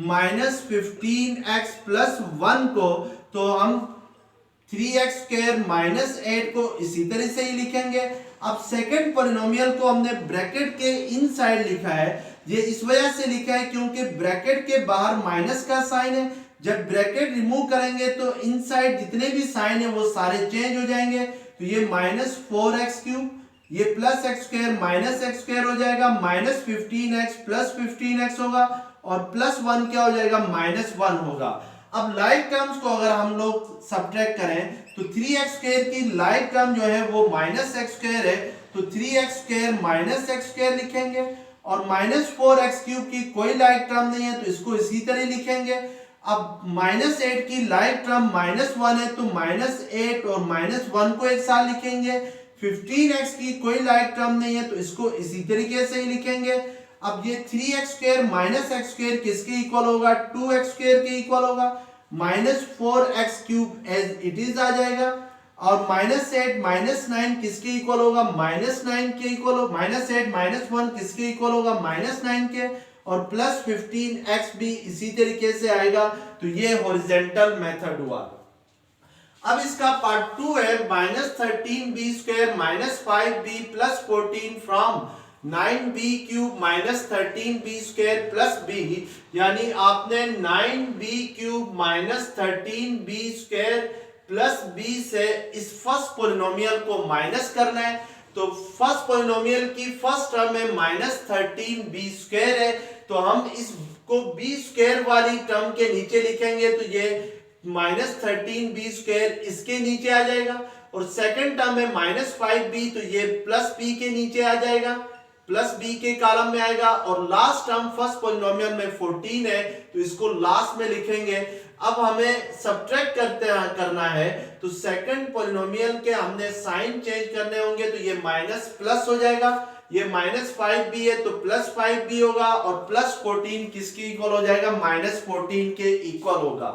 -15x + 1 को, तो हम 3x² -8 को इसी तरह से ही लिखेंगे। अब सेकंड पॉलिनोमियल को हमने ब्रैकेट के इनसाइड लिखा है, ये इस वजह से लिखा है क्योंकि ब्रैकेट के बाहर माइनस का साइन है, जब ब्रैकेट रिमूव करेंगे तो इनसाइड जितने भी साइन है वो सारे चेंज हो जाएंगे, तो ये -4x³, ये +x² -x² हो जाएगा, -15x + 15x होगा और +1 क्या हो जाएगा, -1 होगा। अब लाइक टर्म्स को अगर हम लोग सब्ट्रैक्ट करें तो 3x² की लाइक टर्म जो है वो -x² है, तो 3x² -x² लिखेंगे और -4x³ की कोई लाइक टर्म नहीं है तो इसको इसी तरह लिखेंगे। अब -8 की लाइक टर्म -1 है तो -8 और -1 को एक साथ लिखेंगे। 15x की कोई लाइक टर्म नहीं है तो इसको इसी तरीके से ही लिखेंगे। अब ये 3x² -x² किसके इक्वल होगा, 2x² के इक्वल होगा, -4x³ एज इट इज आ जाएगा और -8 - 9 किसके इक्वल होगा, -9 के इक्वल होगा, -8 - 1 किसके इक्वल होगा, -9 के, और +15x भी इसी तरीके से आएगा। तो ये हॉरिजॉन्टल मेथड हुआ। अब इसका पार्ट 2 है, -13b² -5b + 14 from 9b³ -13b² + b, यानी आपने 9b³ -13b² + b से इस फर्स्ट पॉलिनोमियल को माइनस करना है। तो फर्स्ट पॉलिनोमियल की फर्स्ट टर्म में -13b² है, तो हम इसको b² वाली टर्म के नीचे लिखेंगे तो ये -13b² इसके नीचे आ जाएगा और सेकंड टर्म में -5b, तो ये +b के नीचे आ जाएगा, +b के कॉलम में आएगा और लास्ट टर्म फर्स्ट पॉलिनोमियल में 14 है तो इसको लास्ट में लिखेंगे। अब हमें सब्ट्रैक्ट करना है तो सेकंड पॉलिनोमियल के हमने साइन चेंज करने होंगे, तो ये माइनस प्लस हो जाएगा, ये -5b है तो +5b होगा और +14 किसके इक्वल हो जाएगा, -14 के इक्वल होगा।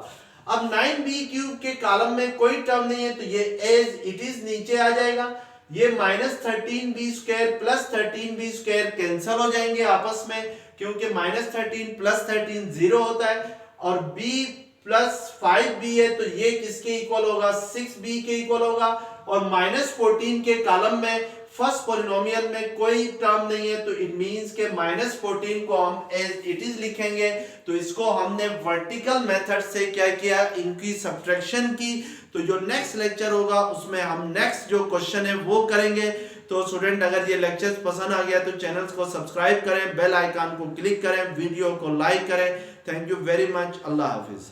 अब 9b³ के कॉलम में कोई टर्म नहीं है तो ये एज इट इज नीचे आ जाएगा। ये -13b² + 13b² कैंसिल हो जाएंगे आपस में, क्योंकि -13 + 13 0 होता है और b + 5b है तो ये किसके इक्वल होगा, 6b के इक्वल होगा और -14 के कॉलम में फर्स्ट पॉलिनोमियल में कोई टर्म नहीं है तो इट मींस के -14 को हम एज इट इज लिखेंगे। तो इसको हमने वर्टिकल मेथड से क्या किया, इनकी सब्ट्रैक्शन की। तो जो नेक्स्ट लेक्चर होगा उसमें हम नेक्स्ट जो क्वेश्चन है वो करेंगे। तो स्टूडेंट अगर ये लेक्चर्स पसंद आ गया तो चैनल को सब्सक्राइब करें, बेल आइकन को क्लिक करें, वीडियो को लाइक करें। Thank you very much. Allah Hafiz.